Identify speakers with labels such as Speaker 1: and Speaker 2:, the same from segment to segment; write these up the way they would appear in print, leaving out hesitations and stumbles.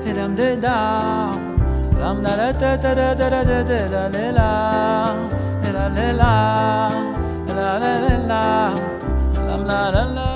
Speaker 1: Hiram de da lam la la da da da da da da da la la la la la la la lam la la la.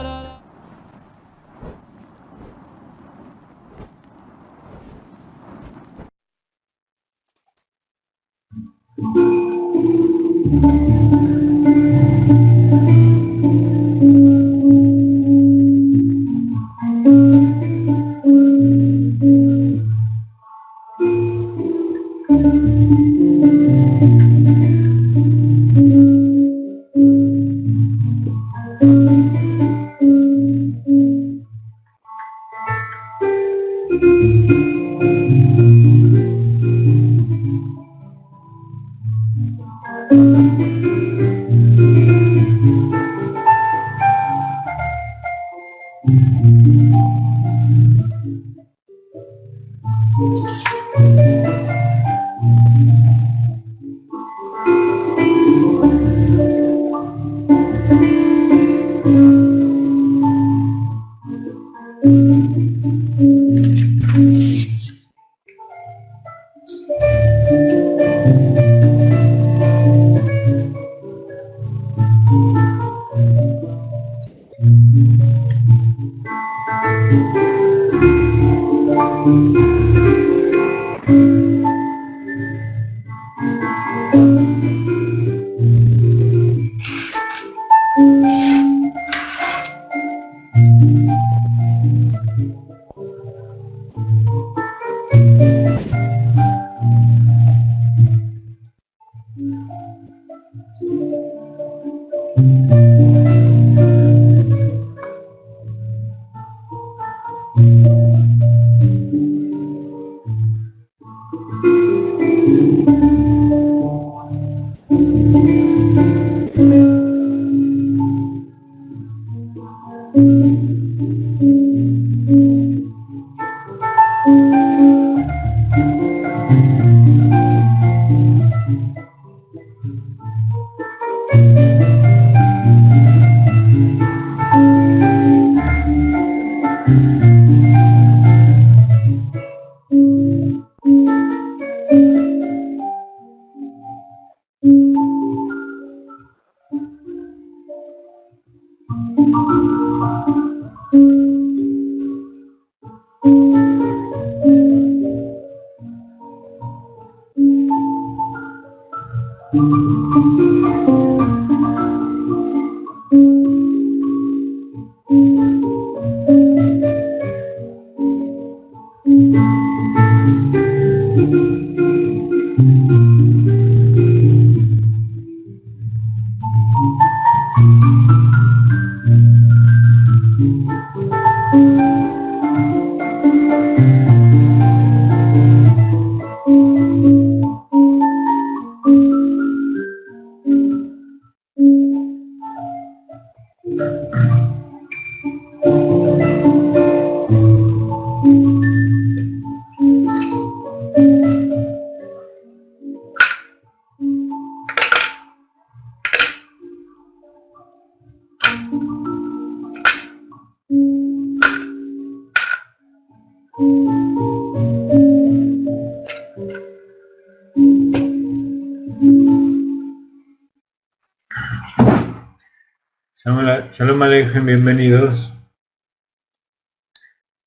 Speaker 2: Shalom Aleichem, bienvenidos.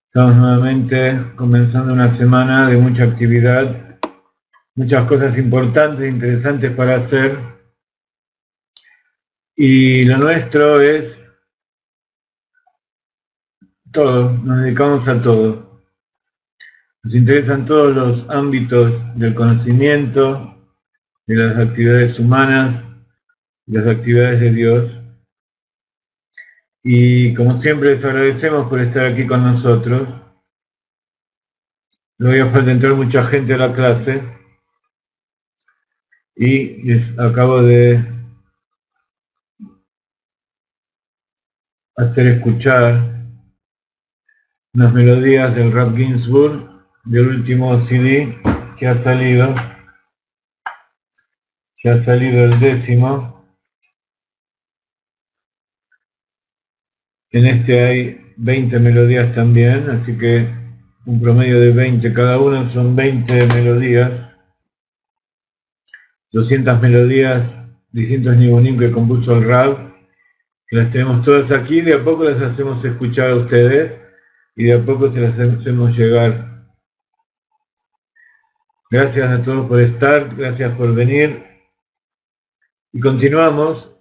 Speaker 2: Estamos nuevamente comenzando una semana de mucha actividad, muchas cosas importantes e interesantes para hacer. Y lo nuestro es todo, nos dedicamos a todo. Nos interesan todos los ámbitos del conocimiento, de las actividades humanas, de las actividades de Dios. Y como siempre les agradecemos por estar aquí con nosotros. No había falta entrar mucha gente a la clase y les acabo de hacer escuchar unas melodías del Rab Ginsburg, del último CD que ha salido el 10º. En este hay 20 melodías también, así que un promedio de 20 cada uno, son 20 melodías, 200 melodías, distintos nibonim que compuso el Rab, que las tenemos todas aquí, de a poco las hacemos escuchar a ustedes y de a poco se las hacemos llegar. Gracias a todos por estar, gracias por venir y continuamos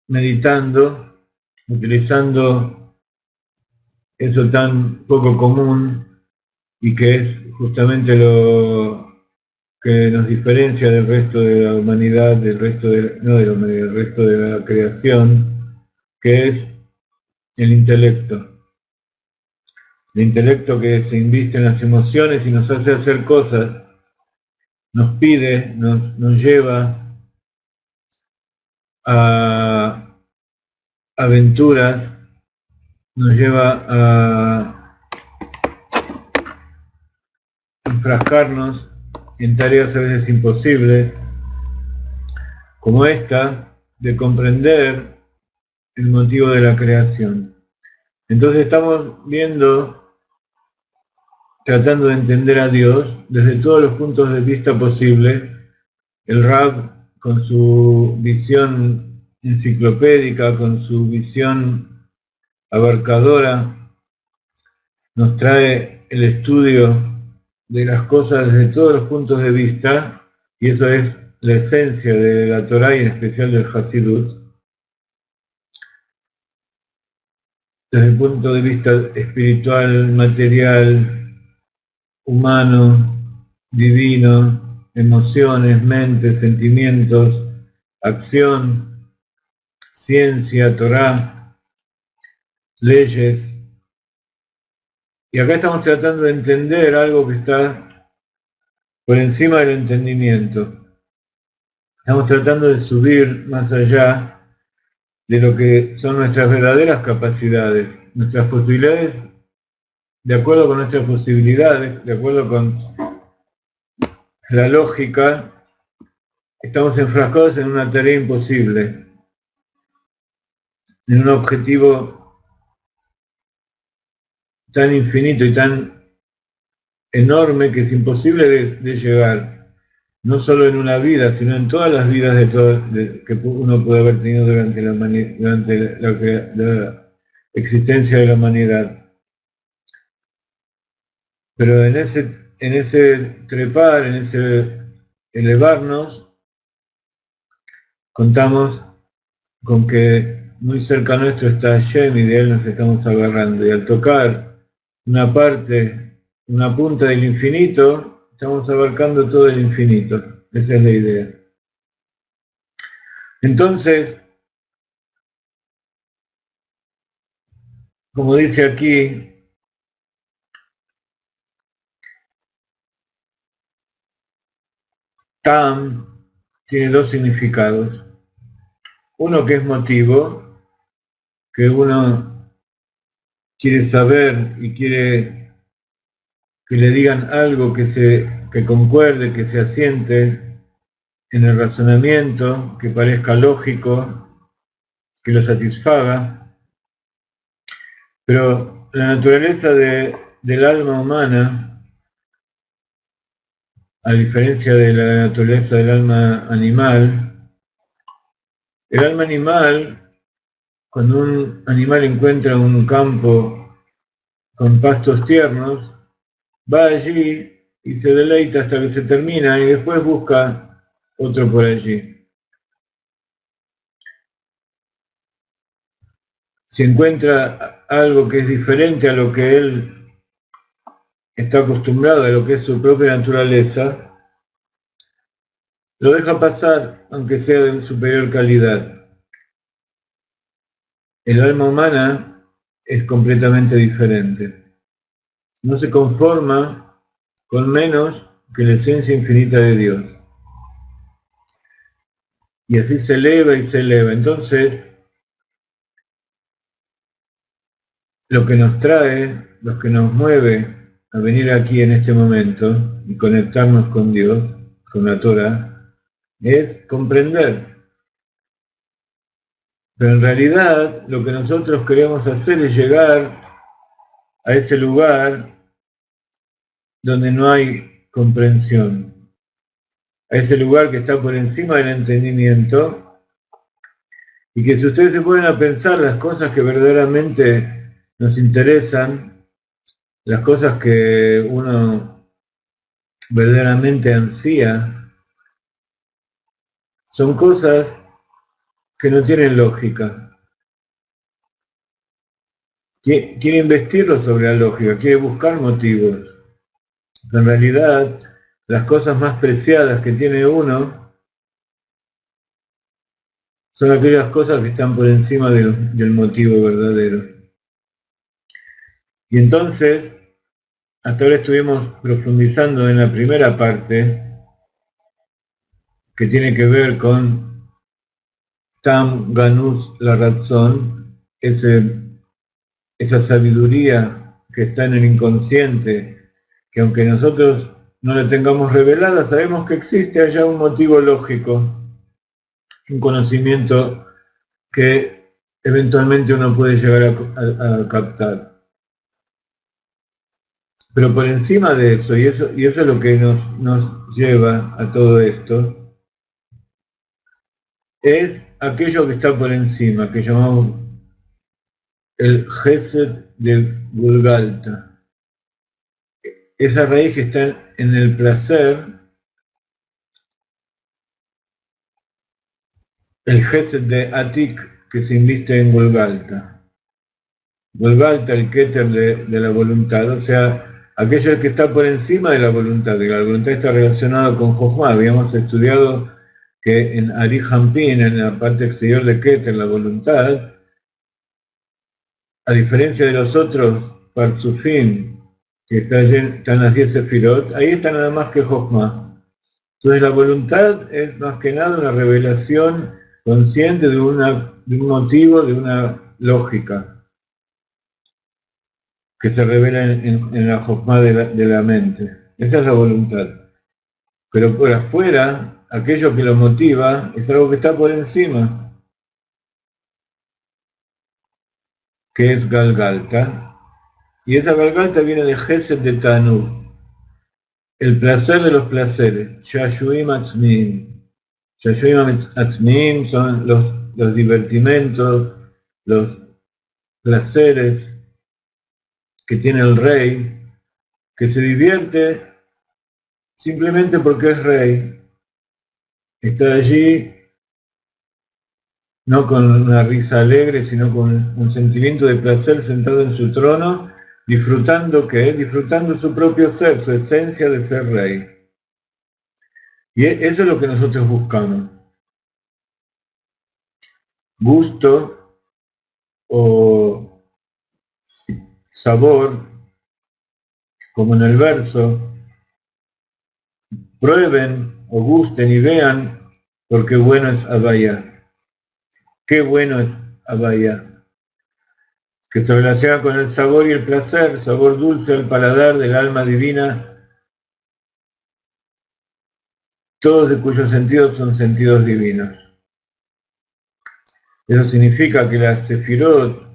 Speaker 2: meditando, utilizando eso tan poco común y que es justamente lo que nos diferencia del resto de la humanidad, del resto no de la humanidad, del resto de la creación, que es el intelecto. El intelecto que se inviste en las emociones y nos hace hacer cosas, nos pide, nos lleva a aventuras, nos lleva a enfrascarnos en tareas a veces imposibles, como esta, de comprender el motivo de la creación. Entonces estamos viendo, tratando de entender a Dios desde todos los puntos de vista posibles. El Rab, con su visión enciclopédica, con su visión abarcadora, nos trae el estudio de las cosas desde todos los puntos de vista, y eso es la esencia de la Torá y en especial del Hasidut. Desde el punto de vista espiritual, material, humano, divino, emociones, mente, sentimientos, acción, ciencia, Torá, leyes. Y acá estamos tratando de entender algo que está por encima del entendimiento. Estamos tratando de subir más allá de lo que son nuestras verdaderas capacidades, nuestras posibilidades, de acuerdo con nuestras posibilidades, de acuerdo con la lógica, estamos enfrascados en una tarea imposible, en un objetivo tan infinito y tan enorme que es imposible de llegar, no solo en una vida, sino en todas las vidas que uno puede haber tenido durante la existencia de la humanidad. Pero en ese trepar, en ese elevarnos, contamos con que muy cerca nuestro está Hashem y de él nos estamos agarrando. Y al tocar una punta del infinito, estamos abarcando todo el infinito. Esa es la idea. Entonces, como dice aquí, Tam tiene dos significados. Uno que es motivo, que uno quiere saber y quiere que le digan algo que concuerde, que se asiente en el razonamiento, que parezca lógico, que lo satisfaga. Pero la naturaleza del alma humana, a diferencia de la naturaleza del alma animal, el alma animal, cuando un animal encuentra un campo con pastos tiernos, va allí y se deleita hasta que se termina y después busca otro por allí. Si encuentra algo que es diferente a lo que él está acostumbrado, a lo que es su propia naturaleza, lo deja pasar, aunque sea de superior calidad. El alma humana es completamente diferente. No se conforma con menos que la esencia infinita de Dios. Y así se eleva y se eleva. Entonces, lo que nos trae, lo que nos mueve a venir aquí en este momento y conectarnos con Dios, con la Torah, es comprender. Pero en realidad lo que nosotros queremos hacer es llegar a ese lugar donde no hay comprensión, a ese lugar que está por encima del entendimiento, y que si ustedes se ponen a pensar las cosas que verdaderamente nos interesan, las cosas que uno verdaderamente ansía, son cosas que no tienen lógica. Quiere investirlo sobre la lógica, quiere buscar motivos. En realidad, las cosas más preciadas que tiene uno son aquellas cosas que están por encima del motivo verdadero. Y entonces, hasta ahora estuvimos profundizando en la primera parte, que tiene que ver con Tam Ganus la razón, esa sabiduría que está en el inconsciente, que aunque nosotros no la tengamos revelada, sabemos que existe allá un motivo lógico, un conocimiento que eventualmente uno puede llegar a captar. Pero por encima de eso, y eso es lo que nos lleva a todo esto, es aquello que está por encima, que llamamos el Gesed de Gulgalta. Esa raíz que está en el placer, el Gesed de Atik que se inviste en Gulgalta. Gulgalta, el Keter de la voluntad, o sea, aquello que está por encima de la voluntad está relacionada con Jochma. Habíamos estudiado que en Ari Hampin, en la parte exterior de Keter, la voluntad, a diferencia de los otros Partsufim, que están las 10 Sefirot, ahí está nada más que Jochma. Entonces la voluntad es más que nada una revelación consciente de un motivo, de una lógica, que se revela en la Jochma de la mente. Esa es la voluntad. Pero por afuera, aquello que lo motiva es algo que está por encima, que es Galgalta. Y esa Galgalta viene de Gesed de Tanur, el placer de los placeres, Shashuim Atzmim. Shashuim Atzmim son los divertimentos, los placeres que tiene el rey, que se divierte simplemente porque es rey. Está allí no con una risa alegre, sino con un sentimiento de placer sentado en su trono, disfrutando disfrutando su propio ser, su esencia de ser rey. Y eso es lo que nosotros buscamos. Gusto o sabor, como en el verso, prueben o gusten y vean porque bueno es Abaya. Qué bueno es Abaya, que se relaciona con el sabor y el placer, sabor dulce al paladar del alma divina, todos de cuyos sentidos son sentidos divinos. Eso significa que las sefirot,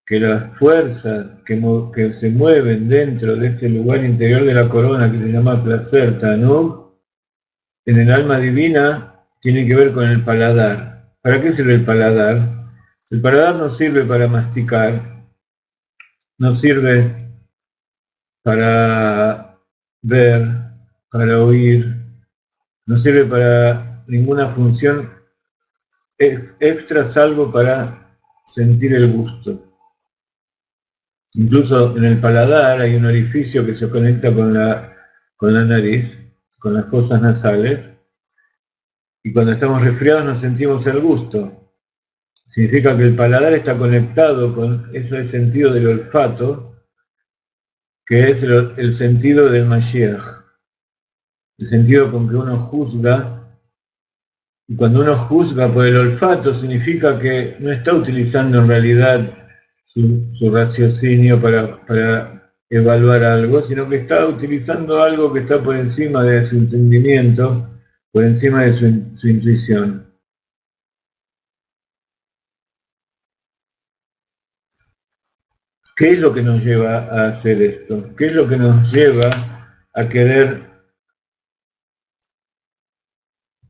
Speaker 2: que las fuerzas que se mueven dentro de ese lugar interior de la corona que se llama placer, Tanug, en el alma divina tienen que ver con el paladar. ¿Para qué sirve el paladar? El paladar no sirve para masticar, no sirve para ver, para oír, no sirve para ninguna función extra salvo para sentir el gusto. Incluso en el paladar hay un orificio que se conecta con la nariz, con las fosas nasales, y cuando estamos resfriados nos sentimos el gusto. Significa que el paladar está conectado con ese sentido del olfato, que es el sentido del Mashiach, el sentido con que uno juzga. Y cuando uno juzga por el olfato, significa que no está utilizando en realidad su raciocinio para evaluar algo, sino que está utilizando algo que está por encima de su entendimiento, por encima de su intuición. ¿Qué es lo que nos lleva a hacer esto? ¿Qué es lo que nos lleva a querer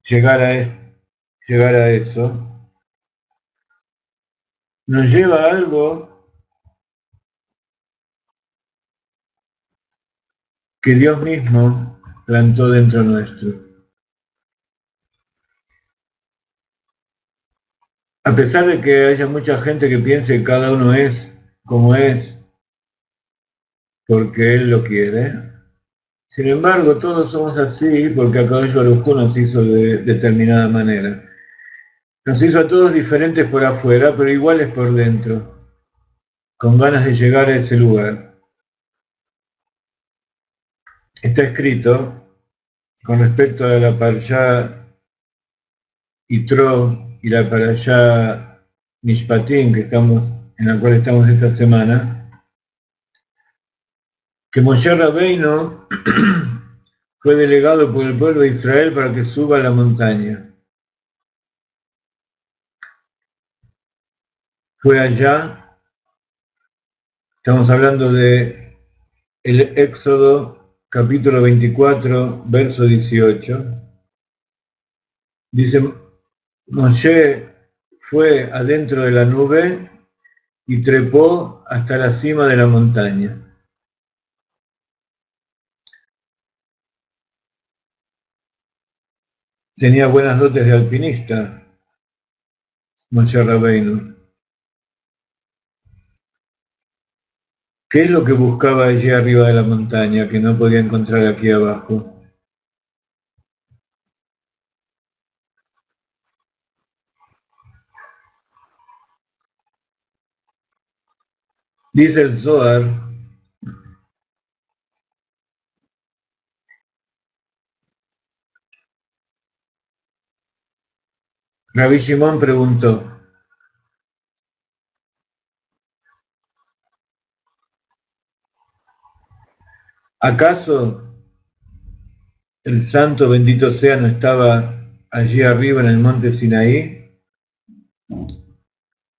Speaker 2: llegar a eso, nos lleva a algo que Dios mismo plantó dentro nuestro. A pesar de que haya mucha gente que piense que cada uno es como es porque Él lo quiere, sin embargo todos somos así porque Akadosh Baruj Hu nos hizo de determinada manera. Nos hizo a todos diferentes por afuera, pero iguales por dentro, con ganas de llegar a ese lugar. Está escrito con respecto a la Parashá Yitro y la Parashá Mishpatim en la cual estamos esta semana, que Moshe Rabbeinu fue delegado por el pueblo de Israel para que suba a la montaña. Fue allá, estamos hablando de el Éxodo capítulo 24, verso 18. Dice, Moshe fue adentro de la nube y trepó hasta la cima de la montaña. Tenía buenas dotes de alpinista, Moshe Rabbeinu. ¿Qué es lo que buscaba allí arriba de la montaña que no podía encontrar aquí abajo? Dice el Zohar, Rabbi Shimon preguntó, ¿acaso el santo bendito sea no estaba allí arriba en el monte Sinaí?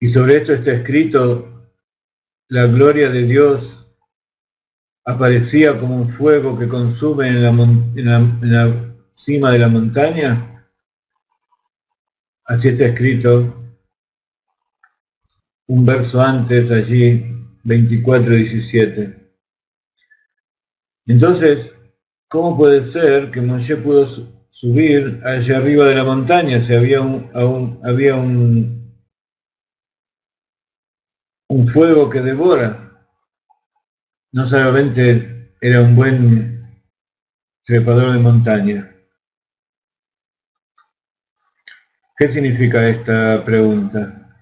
Speaker 2: Y sobre esto está escrito, la gloria de Dios aparecía como un fuego que consume en la cima de la montaña. Así está escrito un verso antes allí, 24:17. Entonces, ¿cómo puede ser que Moshe pudo subir allá arriba de la montaña si había un fuego que devora? No solamente era un buen trepador de montaña. ¿Qué significa esta pregunta?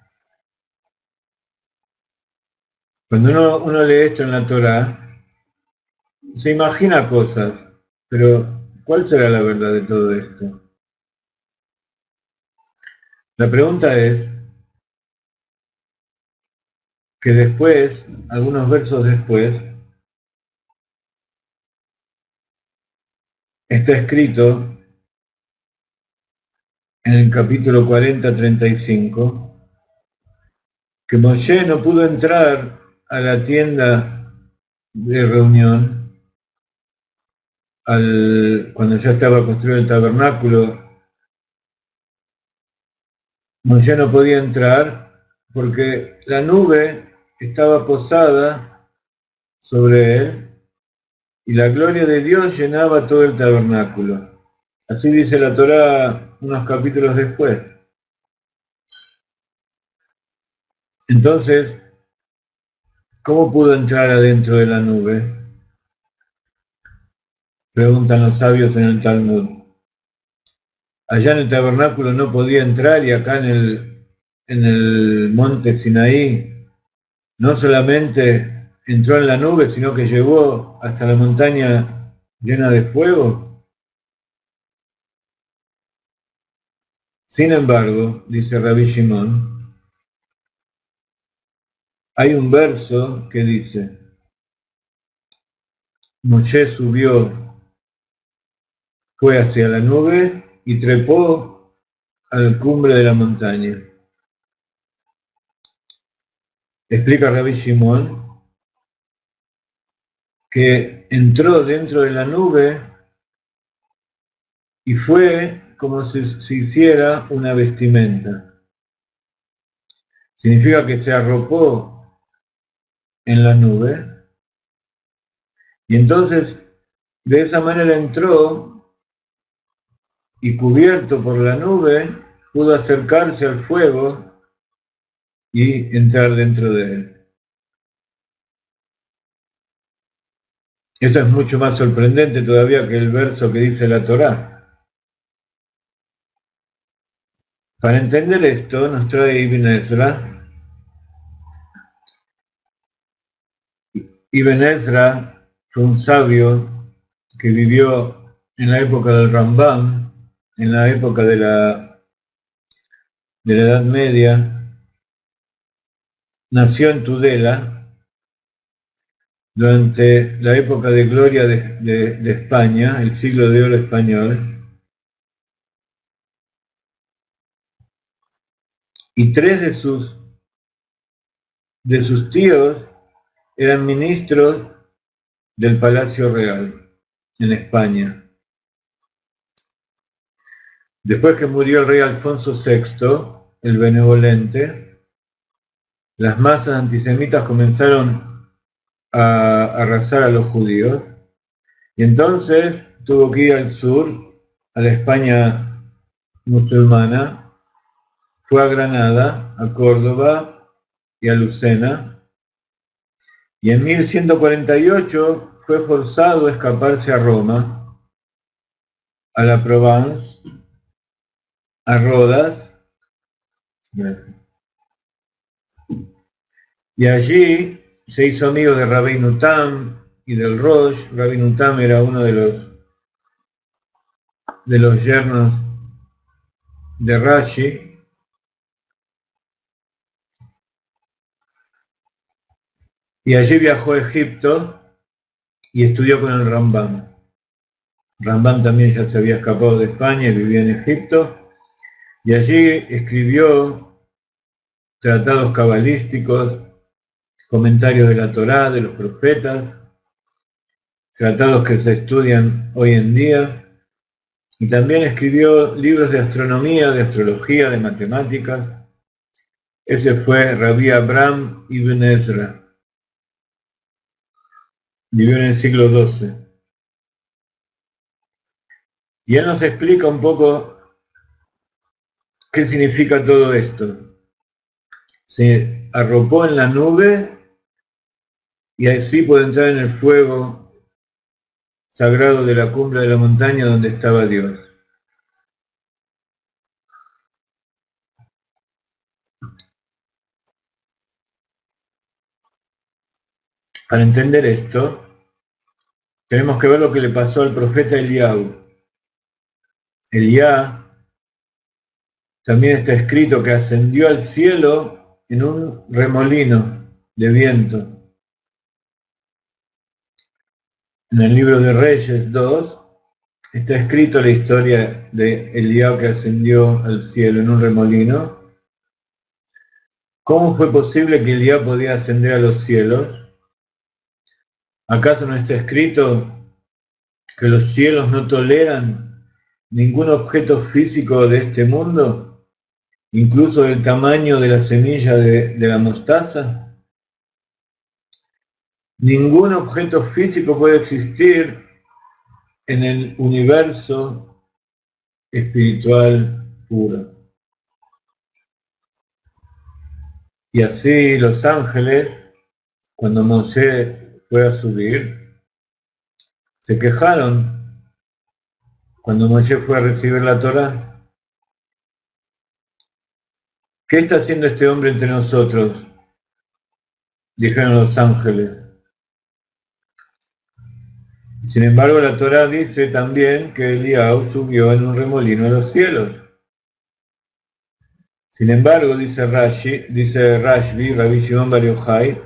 Speaker 2: Cuando uno lee esto en la Torá, se imagina cosas, pero ¿cuál será la verdad de todo esto? La pregunta es que después, algunos versos después, está escrito en el capítulo 40:35 que Moshe no pudo entrar a la tienda de reunión cuando ya estaba construido el tabernáculo. Moshe no podía entrar porque la nube estaba posada sobre él y la gloria de Dios llenaba todo el tabernáculo. Así dice la Torá unos capítulos después. Entonces, ¿cómo pudo entrar adentro de la nube? Preguntan los sabios en el Talmud. Allá en el tabernáculo no podía entrar y acá en el monte Sinaí no solamente entró en la nube, sino que llegó hasta la montaña llena de fuego. Sin embargo, dice Rabbi Shimon, hay un verso que dice, Moshe subió, fue hacia la nube y trepó a la cumbre de la montaña. Explica Rabbi Shimon que entró dentro de la nube y fue como si se hiciera una vestimenta. Significa que se arropó en la nube y entonces de esa manera entró y cubierto por la nube pudo acercarse al fuego y entrar dentro de él. Esto es mucho más sorprendente todavía que el verso que dice la Torá. Para entender esto nos trae Ibn Ezra. Ibn Ezra fue un sabio que vivió en la época del Rambam, en la época de la Edad Media. Nació en Tudela durante la época de gloria de España, el siglo de oro español. Y tres de sus tíos eran ministros del Palacio Real en España. Después que murió el rey Alfonso VI, el benevolente, las masas antisemitas comenzaron a arrasar a los judíos y entonces tuvo que ir al sur, a la España musulmana. Fue a Granada, a Córdoba y a Lucena, y en 1148 fue forzado a escaparse a Roma, a la Provence, a Rodas, y allí se hizo amigo de Rabbeinu Tam y del Rosh. Rabbeinu Tam era uno de los yernos de Rashi. Y allí viajó a Egipto y estudió con el Rambam. Rambam también ya se había escapado de España y vivía en Egipto. Y allí escribió tratados cabalísticos, comentarios de la Torá, de los profetas, tratados que se estudian hoy en día. Y también escribió libros de astronomía, de astrología, de matemáticas. Ese fue Rabbi Abraham Ibn Ezra. Vivió en el siglo XII. Y él nos explica un poco qué significa todo esto. Se arropó en la nube y así puede entrar en el fuego sagrado de la cumbre de la montaña donde estaba Dios. Para entender esto, tenemos que ver lo que le pasó al profeta Eliyahu. Elías también está escrito que ascendió al cielo en un remolino de viento. En el libro de Reyes 2 está escrito la historia de Eliyahu que ascendió al cielo en un remolino. ¿Cómo fue posible que Eliyahu podía ascender a los cielos? ¿Acaso no está escrito que los cielos no toleran ningún objeto físico de este mundo, incluso del tamaño de la semilla de la mostaza? Ningún objeto físico puede existir en el universo espiritual puro. Y así los ángeles, cuando Moisés fue a subir, se quejaron cuando Moisés fue a recibir la Torá. ¿Qué está haciendo este hombre entre nosotros?, dijeron los ángeles. Sin embargo, la Torá dice también que Eliyahu subió en un remolino a los cielos. Sin embargo, dice Rashbi, Rabbi Shimon Bar Yochai,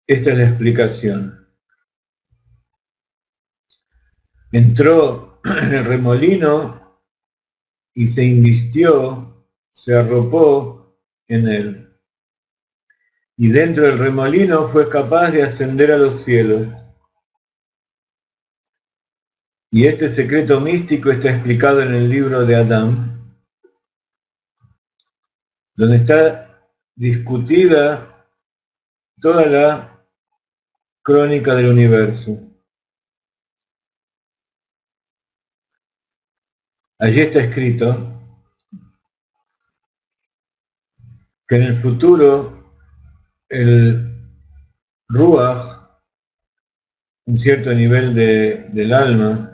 Speaker 2: esta es la explicación. Entró en el remolino y se invistió, se arropó en él. y dentro del remolino fue capaz de ascender a los cielos. Y este secreto místico está explicado en el libro de Adán, donde está discutida toda la crónica del universo. Allí está escrito que en el futuro el Ruach, un cierto nivel del alma,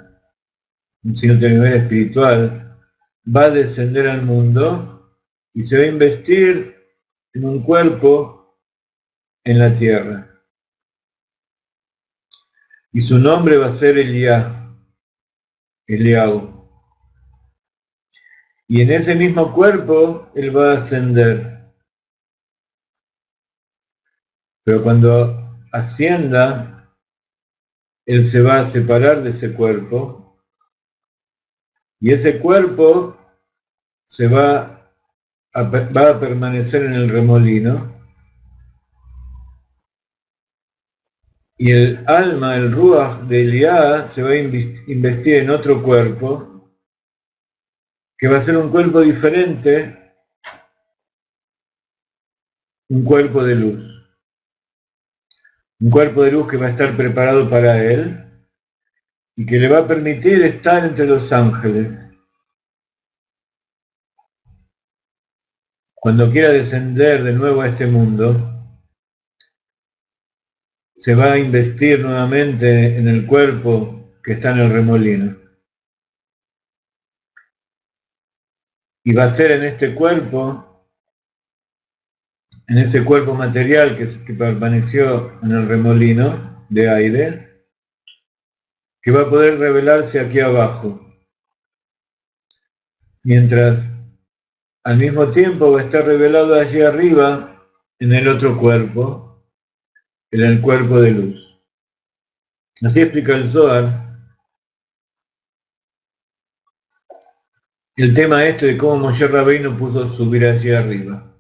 Speaker 2: un cierto nivel espiritual, va a descender al mundo y se va a investir en un cuerpo en la tierra. Y su nombre va a ser Eliyahu. Y en ese mismo cuerpo él va a ascender. Pero cuando ascienda, él se va a separar de ese cuerpo. Y ese cuerpo va a permanecer en el remolino. Y el alma, el Ruach de Eliyahu, se va a investir en otro cuerpo, que va a ser un cuerpo diferente, un cuerpo de luz. Un cuerpo de luz que va a estar preparado para él y que le va a permitir estar entre los ángeles. Cuando quiera descender de nuevo a este mundo, se va a investir nuevamente en el cuerpo que está en el remolino. Y va a ser en este cuerpo, en ese cuerpo material que permaneció en el remolino de aire, que va a poder revelarse aquí abajo. Mientras al mismo tiempo va a estar revelado allí arriba en el otro cuerpo, en el cuerpo de luz. Así explica el Zohar el tema este de cómo Moshe Rabbeinu pudo subir allí arriba.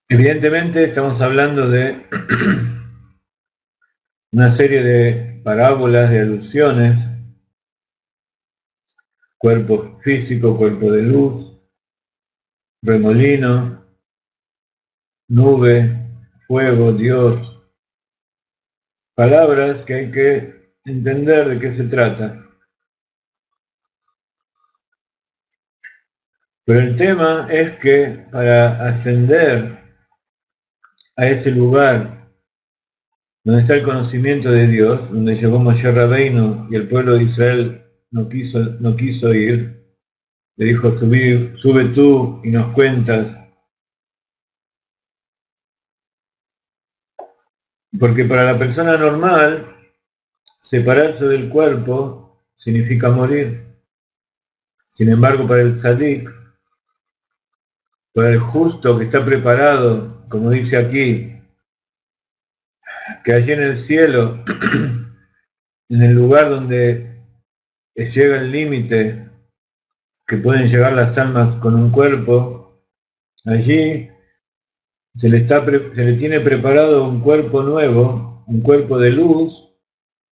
Speaker 2: Evidentemente estamos hablando de una serie de parábolas, de alusiones, cuerpo físico, cuerpo de luz, remolino, nube, fuego, Dios, palabras que hay que entender de qué se trata. Pero el tema es que para ascender a ese lugar donde está el conocimiento de Dios, donde llegó Moshe Rabbeinu y el pueblo de Israel no quiso ir, le dijo, sube tú y nos cuentas. Porque para la persona normal, separarse del cuerpo significa morir. Sin embargo, para el tzadik, para el justo que está preparado, como dice aquí, que allí en el cielo, en el lugar donde llega el límite que pueden llegar las almas con un cuerpo, allí se le tiene preparado un cuerpo nuevo, un cuerpo de luz,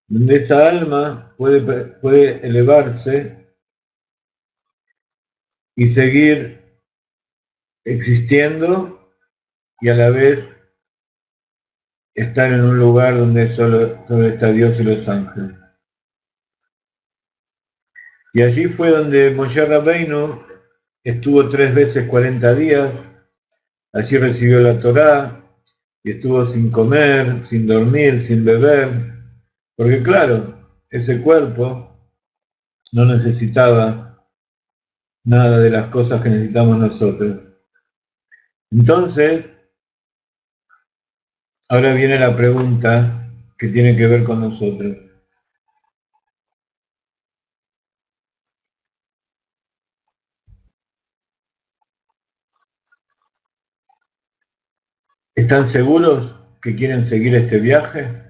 Speaker 2: donde esa alma puede elevarse y seguir existiendo y a la vez estar en un lugar donde solo está Dios y los ángeles. Y allí fue donde Moshe Rabbeinu estuvo 3 veces 40 días, allí recibió la Torá y estuvo sin comer, sin dormir, sin beber, porque claro, ese cuerpo no necesitaba nada de las cosas que necesitamos nosotros. Entonces, ahora viene la pregunta que tiene que ver con nosotros. ¿Están seguros que quieren seguir este viaje?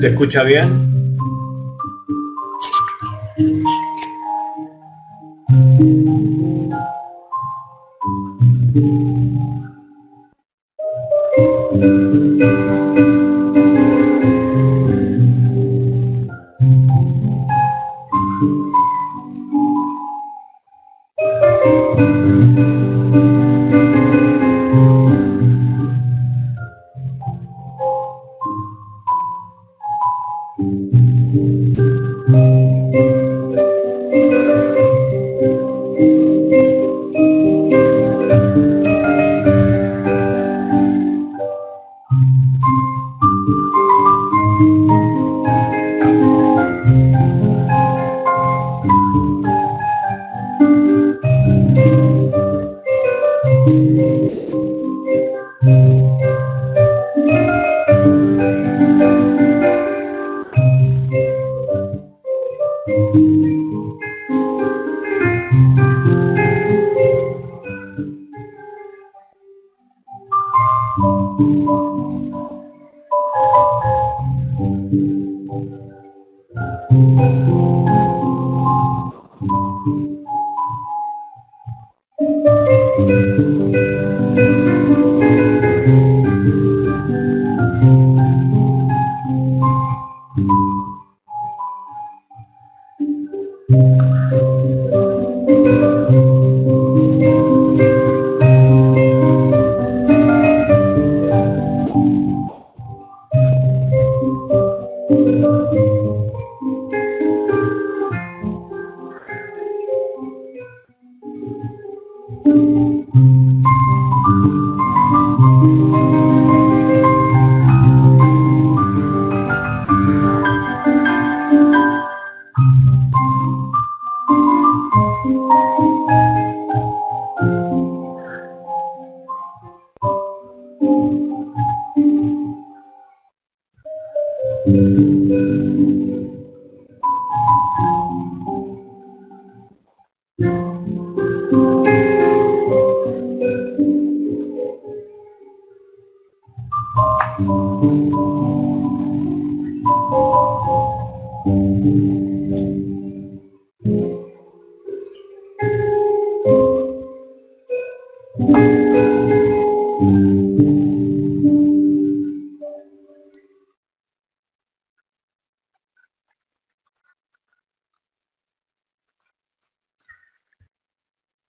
Speaker 2: ¿Se escucha bien?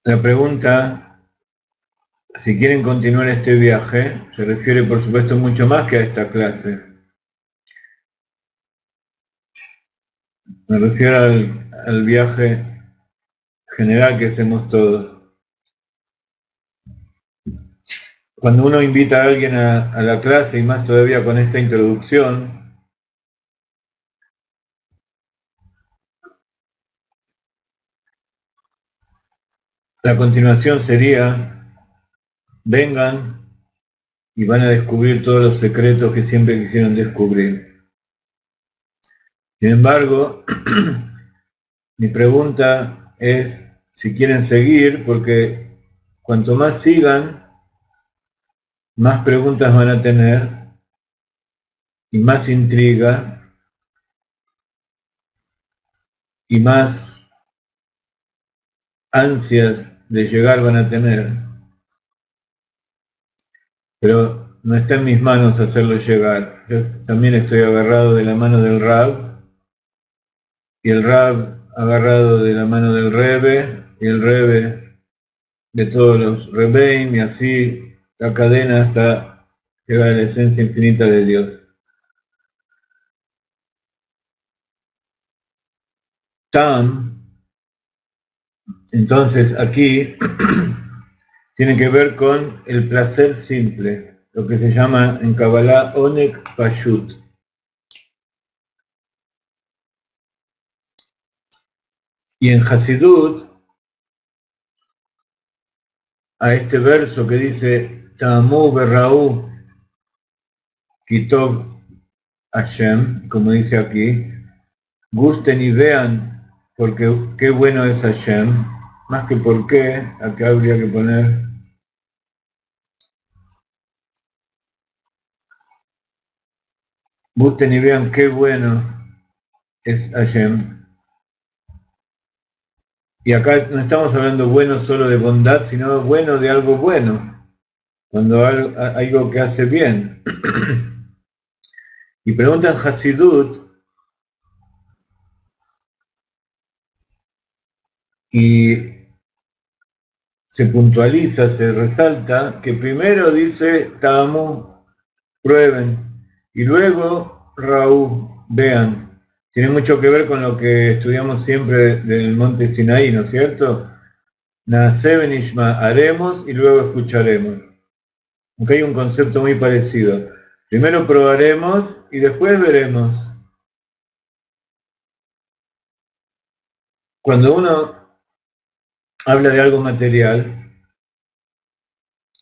Speaker 2: La pregunta, si quieren continuar este viaje, se refiere por supuesto mucho más que a esta clase. Me refiero al viaje general que hacemos todos. Cuando uno invita a alguien a la clase, y más todavía con esta introducción, la continuación sería, vengan y van a descubrir todos los secretos que siempre quisieron descubrir. Sin embargo, mi pregunta es si quieren seguir, porque cuanto más sigan, más preguntas van a tener y más intriga y más ansias de llegar van a tener. Pero no está en mis manos hacerlo llegar. Yo también estoy agarrado de la mano del Rab, y el Rab agarrado de la mano del Rebbe, y el Rebbe de todos los Rebbeim, y así la cadena hasta llegar a la esencia infinita de Dios. Tam, entonces aquí tiene que ver con el placer simple, lo que se llama en Kabbalah Onek Pashut. Y en Hasidut, a este verso que dice Tamu Berraú Kitov Hashem, como dice aquí, gusten y vean porque qué bueno es Hashem, más que por qué, acá habría que poner gusten y vean qué bueno es Hashem. Y acá no estamos hablando bueno solo de bondad, sino bueno de algo bueno, cuando algo que hace bien. Y preguntan Hasidut, y se puntualiza, se resalta, que primero dice Tamu, prueben, y luego Raú, vean. Tiene mucho que ver con lo que estudiamos siempre del monte Sinaí, ¿no es cierto? Naase Benishma, haremos y luego escucharemos. Aunque hay un concepto muy parecido. Primero probaremos y después veremos. Cuando uno habla de algo material,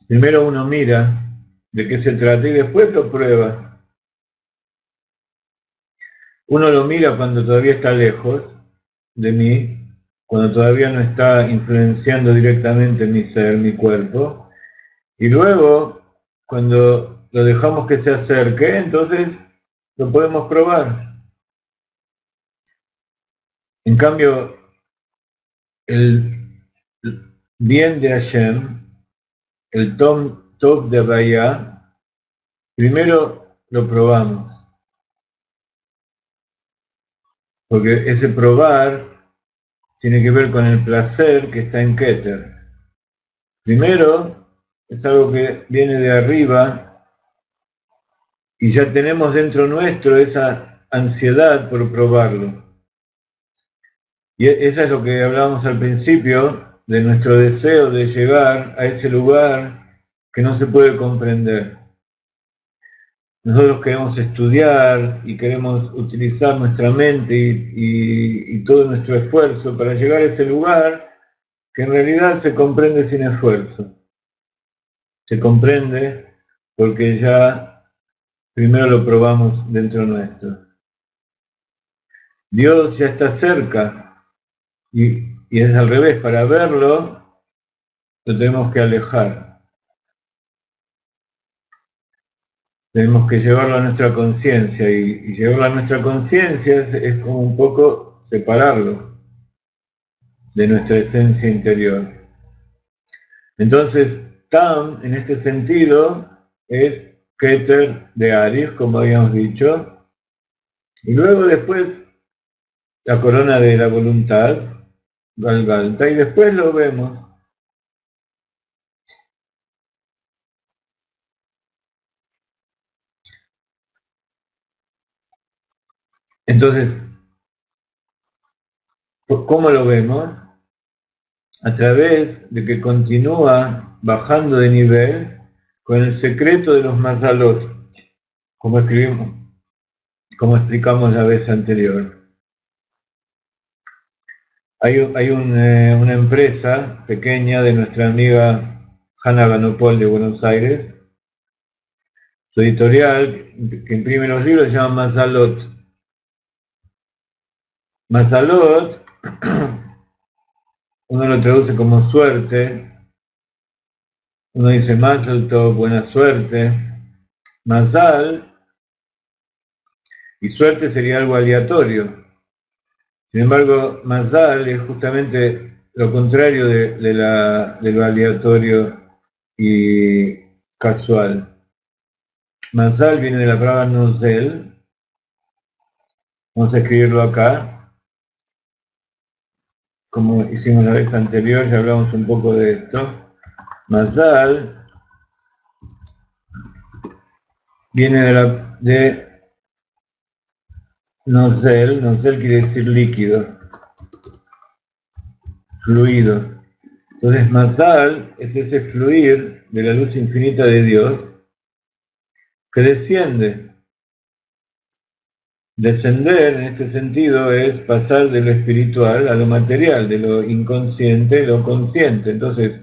Speaker 2: primero uno mira de qué se trata y después lo prueba. Uno lo mira cuando todavía está lejos de mí, cuando todavía no está influenciando directamente mi ser, mi cuerpo, y luego, cuando lo dejamos que se acerque, entonces lo podemos probar. En cambio, el bien de Hashem, el top de Abaya, primero lo probamos. Porque ese probar tiene que ver con el placer que está en Keter. Primero, es algo que viene de arriba y ya tenemos dentro nuestro esa ansiedad por probarlo. Y eso es lo que hablábamos al principio, de nuestro deseo de llegar a ese lugar que no se puede comprender. Nosotros queremos estudiar y queremos utilizar nuestra mente y todo nuestro esfuerzo para llegar a ese lugar que en realidad se comprende sin esfuerzo. Se comprende porque ya primero lo probamos dentro nuestro. Dios ya está cerca y es al revés, para verlo lo tenemos que alejar. Tenemos que llevarlo a nuestra conciencia y llevarlo a nuestra conciencia es como un poco separarlo de nuestra esencia interior. Entonces, Tam, en este sentido, es Keter de Aries, como habíamos dicho, y luego después la corona de la voluntad, Galgalta, y después lo vemos. Entonces, ¿cómo lo vemos? A través de que continúa bajando de nivel con el secreto de los mazalot, como explicamos la vez anterior. Hay una empresa pequeña de nuestra amiga Hanna Ganopol de Buenos Aires, su editorial que imprime los libros se llama Mazalot. Mazalot, uno lo traduce como suerte, uno dice Mazal Tov, buena suerte, Mazal, y suerte sería algo aleatorio. Sin embargo, Mazal es justamente lo contrario de lo aleatorio y casual. Mazal viene de la palabra nozel. Vamos a escribirlo acá. Como hicimos la vez anterior, ya hablamos un poco de esto. Mazal viene de nozel. Nozel quiere decir líquido, fluido. Entonces mazal es ese fluir de la luz infinita de Dios que desciende. Descender en este sentido es pasar de lo espiritual a lo material, de lo inconsciente a lo consciente. Entonces,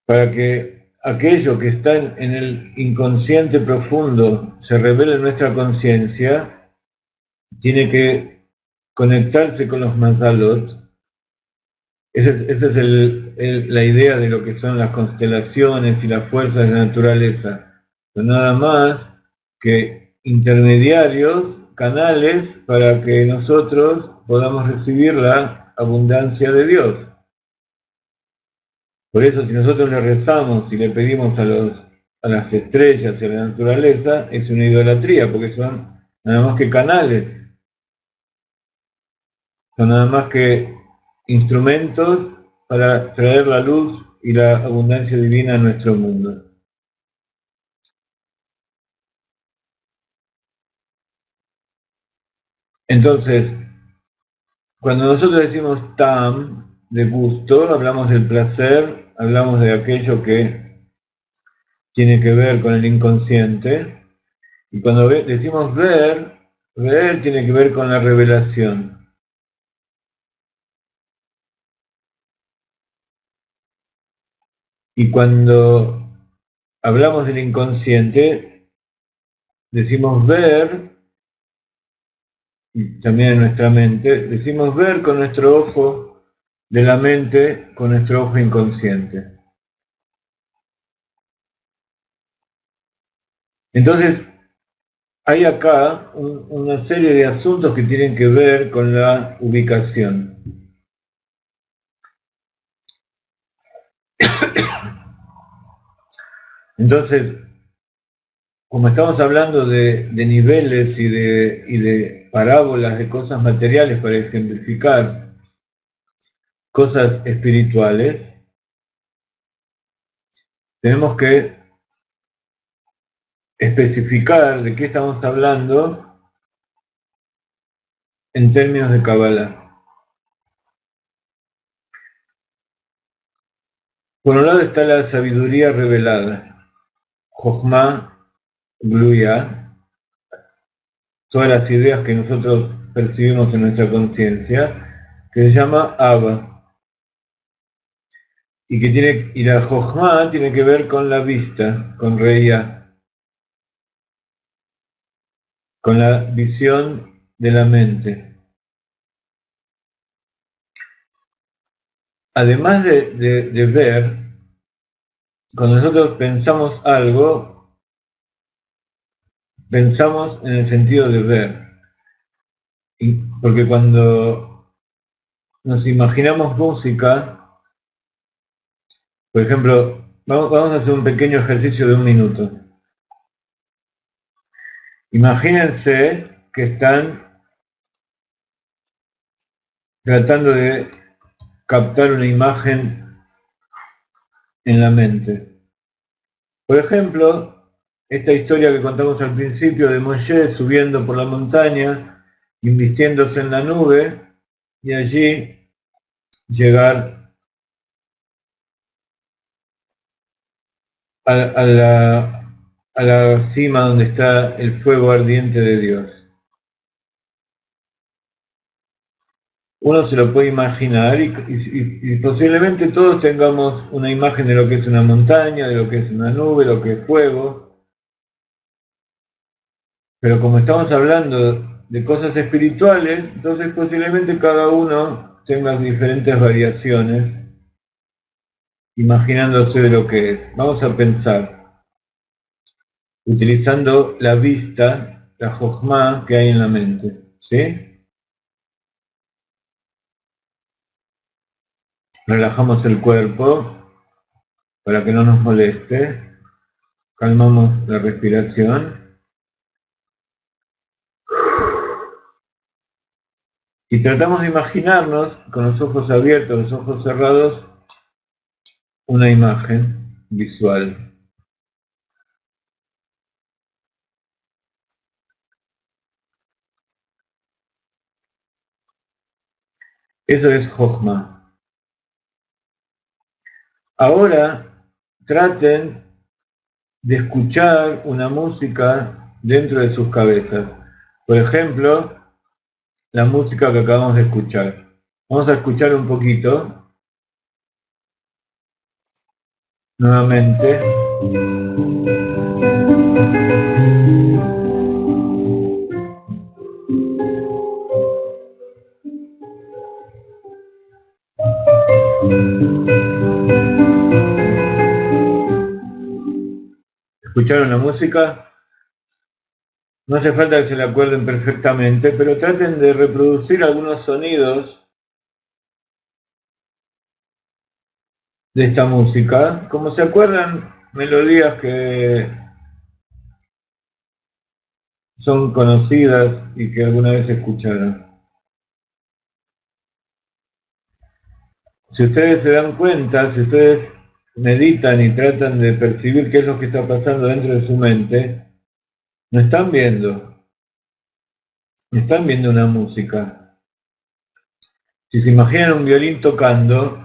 Speaker 2: para que aquello que está en el inconsciente profundo se revele en nuestra conciencia, tiene que conectarse con los mazalot. Esa es la idea de lo que son las constelaciones y las fuerzas de la naturaleza. No nada más que intermediarios, canales, para que nosotros podamos recibir la abundancia de Dios. Por eso, si nosotros le rezamos y le pedimos a las estrellas y a la naturaleza, es una idolatría, porque son nada más que canales, son nada más que instrumentos para traer la luz y la abundancia divina a nuestro mundo. Entonces, cuando nosotros decimos tam, de gusto, hablamos del placer, hablamos de aquello que tiene que ver con el inconsciente, y cuando decimos ver tiene que ver con la revelación. Y cuando hablamos del inconsciente, decimos ver, y también en nuestra mente, decimos ver con nuestro ojo de la mente, con nuestro ojo inconsciente. Entonces, hay acá una serie de asuntos que tienen que ver con la ubicación. Entonces, como estamos hablando de niveles y de parábolas de cosas materiales para ejemplificar cosas espirituales, tenemos que especificar de qué estamos hablando en términos de Kabbalah. Por un lado está la sabiduría revelada, Jochma, Gluya, todas las ideas que nosotros percibimos en nuestra conciencia, que se llama Abba. Y la Jochma tiene que ver con la vista, con Reía, con la visión de la mente. Además de ver, cuando nosotros pensamos algo, pensamos en el sentido de ver. Porque cuando nos imaginamos música, por ejemplo, vamos a hacer un pequeño ejercicio de 1 minuto. Imagínense que están tratando de captar una imagen en la mente. Por ejemplo, esta historia que contamos al principio de Moshe subiendo por la montaña, invistiéndose en la nube y allí llegar a la cima donde está el fuego ardiente de Dios. Uno se lo puede imaginar y posiblemente todos tengamos una imagen de lo que es una montaña, de lo que es una nube, lo que es fuego. Pero como estamos hablando de cosas espirituales, entonces posiblemente cada uno tenga diferentes variaciones imaginándose de lo que es. Vamos a pensar, utilizando la vista, la jochma que hay en la mente, ¿sí? Relajamos el cuerpo para que no nos moleste. Calmamos la respiración. Y tratamos de imaginarnos, con los ojos abiertos, los ojos cerrados, una imagen visual. Eso es Jochma. Ahora traten de escuchar una música dentro de sus cabezas. Por ejemplo, la música que acabamos de escuchar. Vamos a escuchar un poquito nuevamente. ¿Escucharon la música? No hace falta que se la acuerden perfectamente, pero traten de reproducir algunos sonidos de esta música. Como se acuerdan, melodías que son conocidas y que alguna vez escucharon. Si ustedes se dan cuenta, si ustedes meditan y tratan de percibir qué es lo que está pasando dentro de su mente, no están viendo una música. Si se imaginan un violín tocando,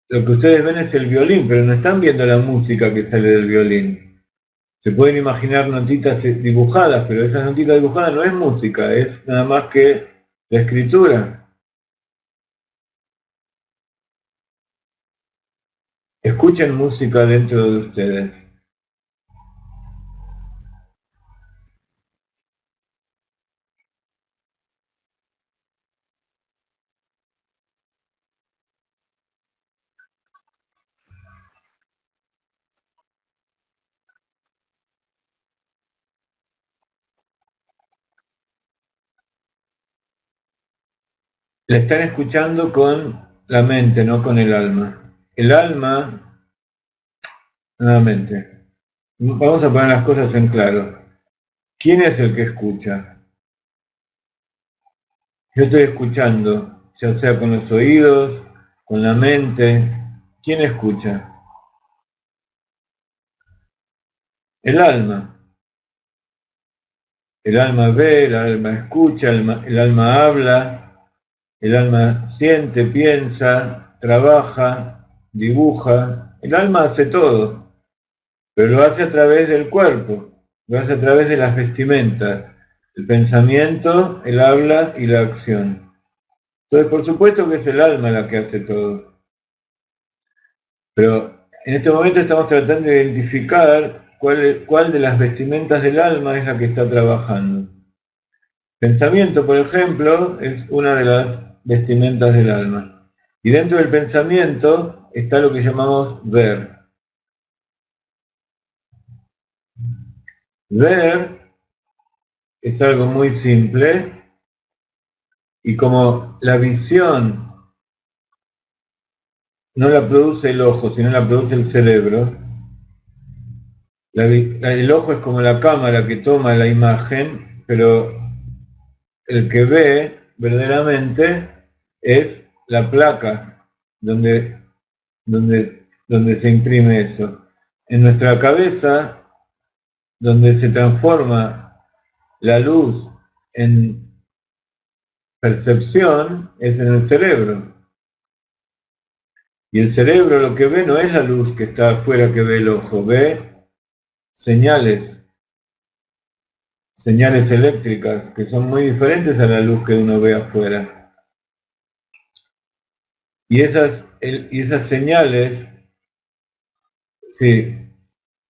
Speaker 2: lo que ustedes ven es el violín, pero no están viendo la música que sale del violín. Se pueden imaginar notitas dibujadas, pero esas notitas dibujadas no es música, es nada más que la escritura. Escuchen música dentro de ustedes. La están escuchando con la mente, no con el alma. El alma, nuevamente, vamos a poner las cosas en claro. ¿Quién es el que escucha? Yo estoy escuchando, ya sea con los oídos, con la mente. ¿Quién escucha? El alma. El alma ve, el alma escucha, el alma habla, el alma siente, piensa, trabaja, dibuja. El alma hace todo, pero lo hace a través del cuerpo, lo hace a través de las vestimentas, el pensamiento, el habla y la acción. Entonces, por supuesto que es el alma la que hace todo. Pero en este momento estamos tratando de identificar cuál de las vestimentas del alma es la que está trabajando. Pensamiento, por ejemplo, es una de las vestimentas del alma. Y dentro del pensamiento está lo que llamamos ver. Ver es algo muy simple y como la visión no la produce el ojo, sino la produce el cerebro, el ojo es como la cámara que toma la imagen, pero el que ve verdaderamente es la placa donde se imprime eso. En nuestra cabeza, donde se transforma la luz en percepción, es en el cerebro. Y el cerebro lo que ve no es la luz que está afuera que ve el ojo, ve señales eléctricas que son muy diferentes a la luz que uno ve afuera. Y esas señales, sí,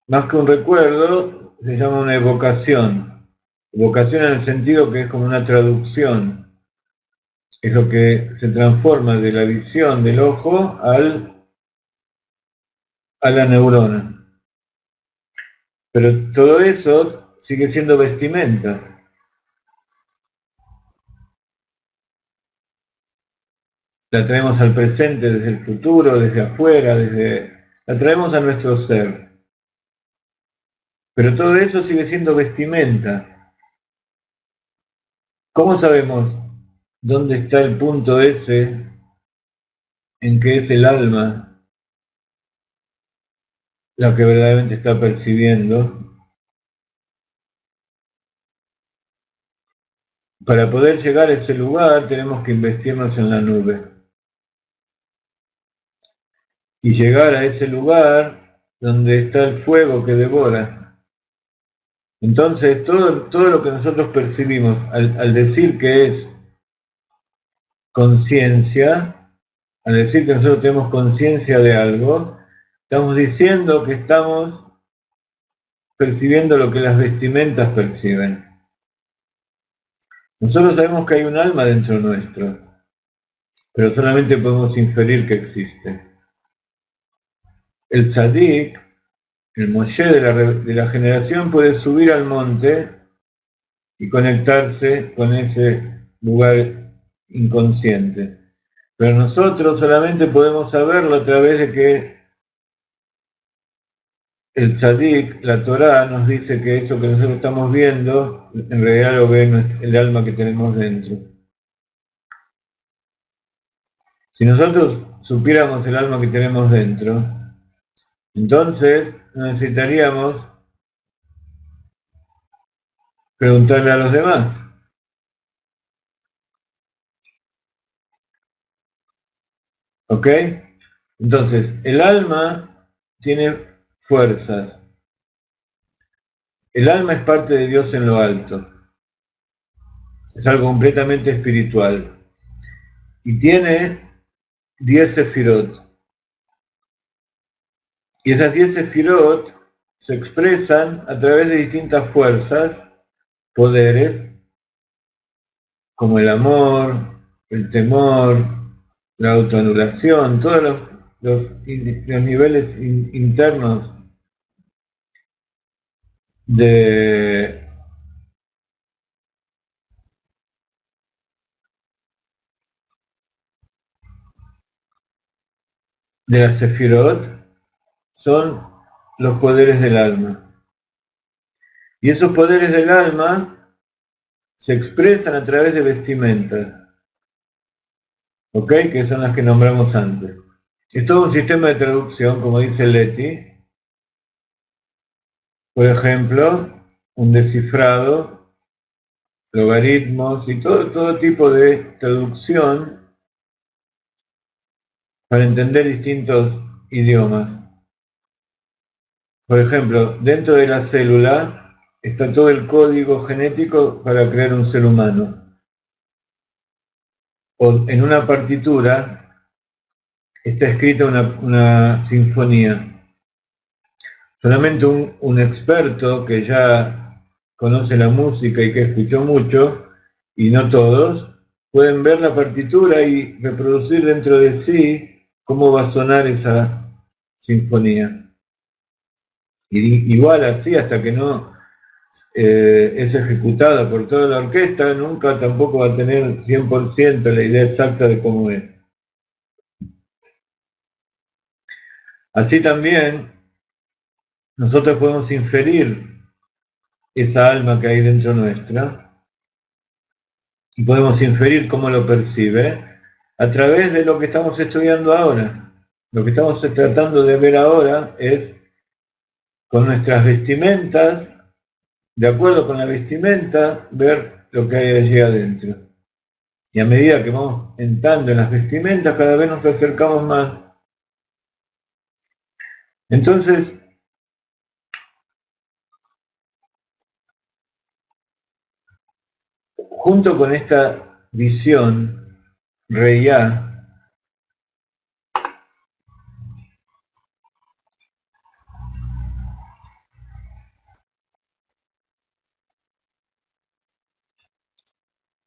Speaker 2: más que un recuerdo, se llama una evocación. Evocación en el sentido que es como una traducción. Es lo que se transforma de la visión del ojo a la neurona. Pero todo eso sigue siendo vestimenta. La traemos al presente desde el futuro, desde afuera, la traemos a nuestro ser. Pero todo eso sigue siendo vestimenta. ¿Cómo sabemos dónde está el punto ese en que es el alma la que verdaderamente está percibiendo? para poder llegar a ese lugar tenemos que investirnos en la nube. Y llegar a ese lugar donde está el fuego que devora. Entonces, todo lo que nosotros percibimos al decir que es conciencia, al decir que nosotros tenemos conciencia de algo, estamos diciendo que estamos percibiendo lo que las vestimentas perciben. Nosotros sabemos que hay un alma dentro nuestro, pero solamente podemos inferir que existe. El tzadik, el Moshe de la generación, puede subir al monte y conectarse con ese lugar inconsciente. Pero nosotros solamente podemos saberlo a través de que el tzadik, la Torá, nos dice que eso que nosotros estamos viendo, en realidad lo ve el alma que tenemos dentro. Si nosotros supiéramos el alma que tenemos dentro, entonces necesitaríamos preguntarle a los demás. ¿Ok? Entonces, el alma tiene fuerzas. El alma es parte de Dios en lo alto. Es algo completamente espiritual. Y tiene 10 sefirot. Y esas 10 sefirot se expresan a través de distintas fuerzas, poderes, como el amor, el temor, la autoanulación, todos los niveles internos de la sefirot son los poderes del alma. Y esos poderes del alma se expresan a través de vestimentas, ¿ok? Que son las que nombramos antes. Es todo un sistema de traducción, como dice Leti. Por ejemplo, un descifrado, logaritmos y todo tipo de traducción para entender distintos idiomas. Por ejemplo, dentro de la célula está todo el código genético para crear un ser humano. O en una partitura está escrita una sinfonía. Solamente un experto que ya conoce la música y que escuchó mucho, y no todos, pueden ver la partitura y reproducir dentro de sí cómo va a sonar esa sinfonía. Y igual así, hasta que no es ejecutada por toda la orquesta, nunca tampoco va a tener 100% la idea exacta de cómo es. Así también, nosotros podemos inferir esa alma que hay dentro nuestra y podemos inferir cómo lo percibe a través de lo que estamos estudiando ahora. Lo que estamos tratando de ver ahora es con nuestras vestimentas, de acuerdo con la vestimenta, ver lo que hay allí adentro. Y a medida que vamos entrando en las vestimentas, cada vez nos acercamos más. Entonces, junto con esta visión, Reya,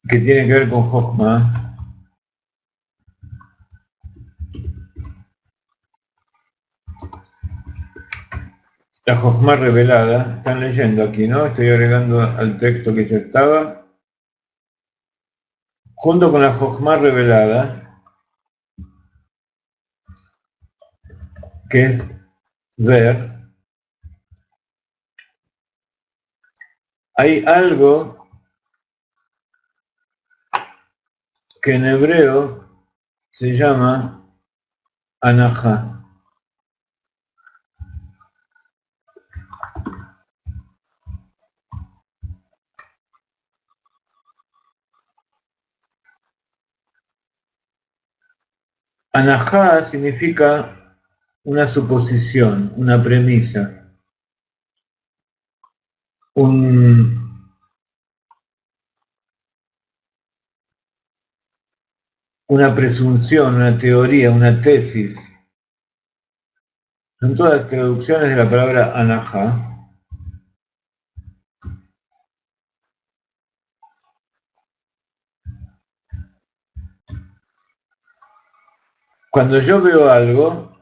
Speaker 2: que tiene que ver con Jochma, la Jochma revelada, están leyendo aquí, ¿no? Estoy agregando al texto que ya estaba. Junto con la Jochma revelada, que es ver, hay algo que en hebreo se llama Anahá. Anahá significa una suposición, una premisa, una presunción, una teoría, una tesis. Son todas traducciones de la palabra anahá. Cuando yo veo algo,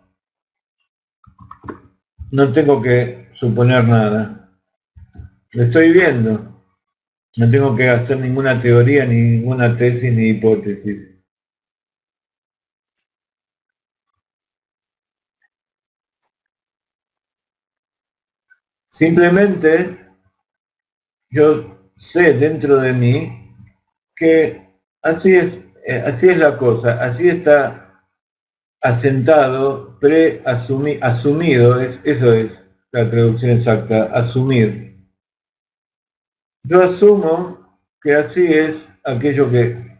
Speaker 2: no tengo que suponer nada. Lo estoy viendo. No tengo que hacer ninguna teoría, ni ninguna tesis, ni hipótesis. Simplemente yo sé dentro de mí que así es la cosa, así está asentado, asumido, eso es la traducción exacta, asumir. Yo asumo que así es aquello que,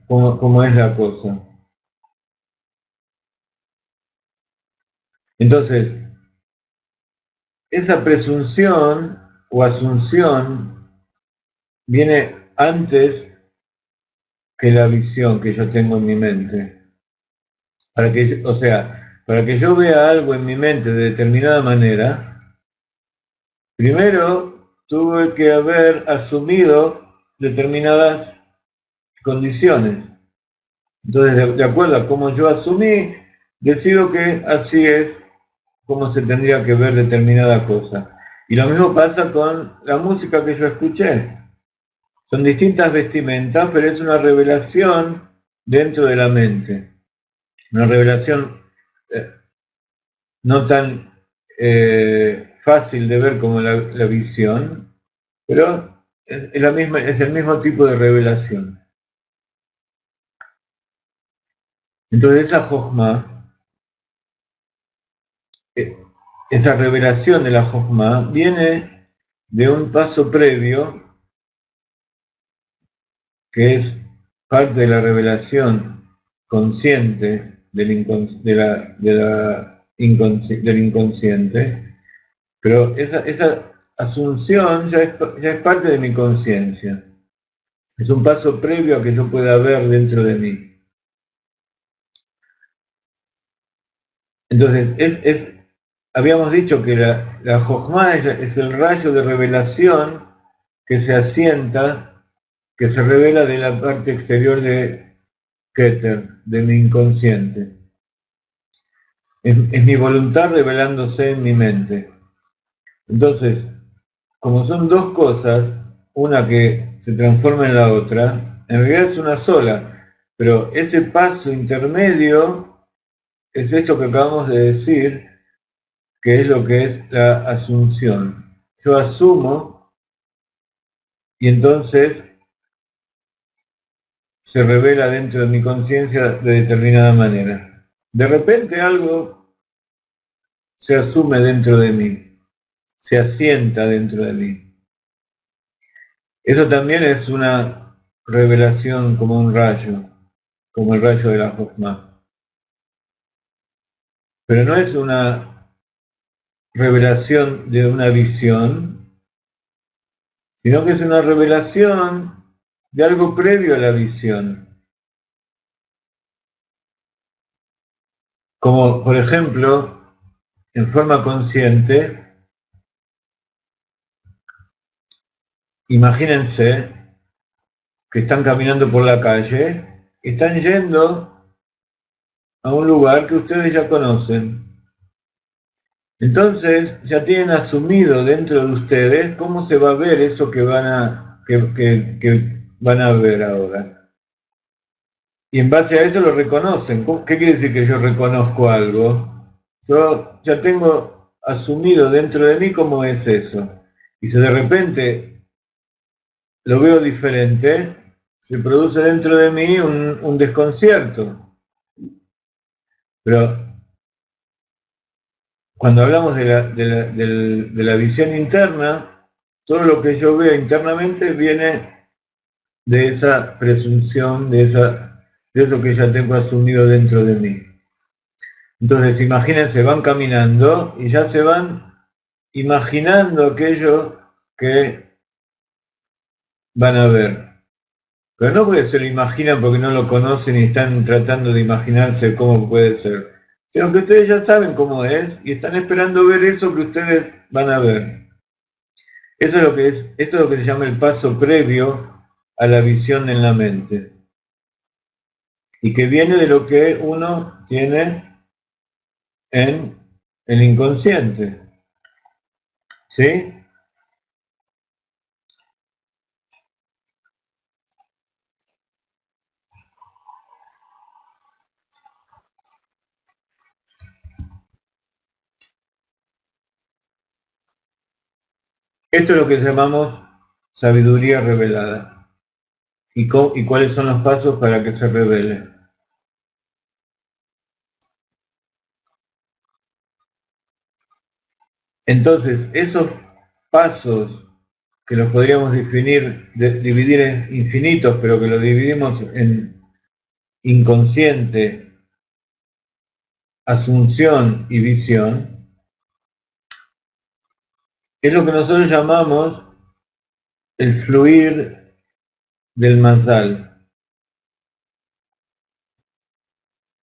Speaker 2: como es la cosa. Entonces, esa presunción o asunción viene antes que la visión que yo tengo en mi mente. Para que yo vea algo en mi mente de determinada manera, primero tuve que haber asumido determinadas condiciones. Entonces, de acuerdo a cómo yo asumí, decido que así es como se tendría que ver determinada cosa. Y lo mismo pasa con la música que yo escuché. Son distintas vestimentas, pero es una revelación dentro de la mente. Una revelación no tan fácil de ver como la visión, pero es el mismo tipo de revelación. Entonces esa Jochma, esa revelación de la Jochma, viene de un paso previo, que es parte de la revelación consciente del inconsciente, pero esa asunción ya es parte de mi conciencia. Es un paso previo a que yo pueda ver dentro de mí. Entonces, habíamos dicho que la Jochma es el rayo de revelación que se asienta, que se revela de la parte exterior de Keter, de mi inconsciente. Es mi voluntad revelándose en mi mente. Entonces, como son dos cosas, una que se transforma en la otra, en realidad es una sola, pero ese paso intermedio es esto que acabamos de decir, que es lo que es la asunción. Yo asumo y entonces se revela dentro de mi conciencia de determinada manera. De repente algo se asume dentro de mí, se asienta dentro de mí. Eso también es una revelación como un rayo, como el rayo de la Jochma. Pero no es una revelación de una visión, sino que es una revelación de algo previo a la visión. Como, por ejemplo, en forma consciente, imagínense que están caminando por la calle, están yendo a un lugar que ustedes ya conocen. Entonces ya tienen asumido dentro de ustedes cómo se va a ver eso que van a ver ahora. Y en base a eso lo reconocen. ¿Qué quiere decir que yo reconozco algo? Yo ya tengo asumido dentro de mí cómo es eso. Y si de repente lo veo diferente, se produce dentro de mí un desconcierto. Pero cuando hablamos de la visión interna, todo lo que yo veo internamente viene de esa presunción, de esa de eso que ya tengo asumido dentro de mí. Entonces, imagínense, van caminando y ya se van imaginando aquello que van a ver. Pero no porque se lo imaginan porque no lo conocen y están tratando de imaginarse cómo puede ser, sino que ustedes ya saben cómo es y están esperando ver eso que ustedes van a ver. Eso es lo que es, esto es lo que se llama el paso previo a la visión en la mente. Y que viene de lo que uno tiene en el inconsciente. ¿Sí? Esto es lo que llamamos sabiduría revelada. ¿Y cuáles son los pasos para que se revele? Entonces, esos pasos que los podríamos dividir en infinitos, pero que los dividimos en inconsciente, asunción y visión, es lo que nosotros llamamos el fluir del Mazal.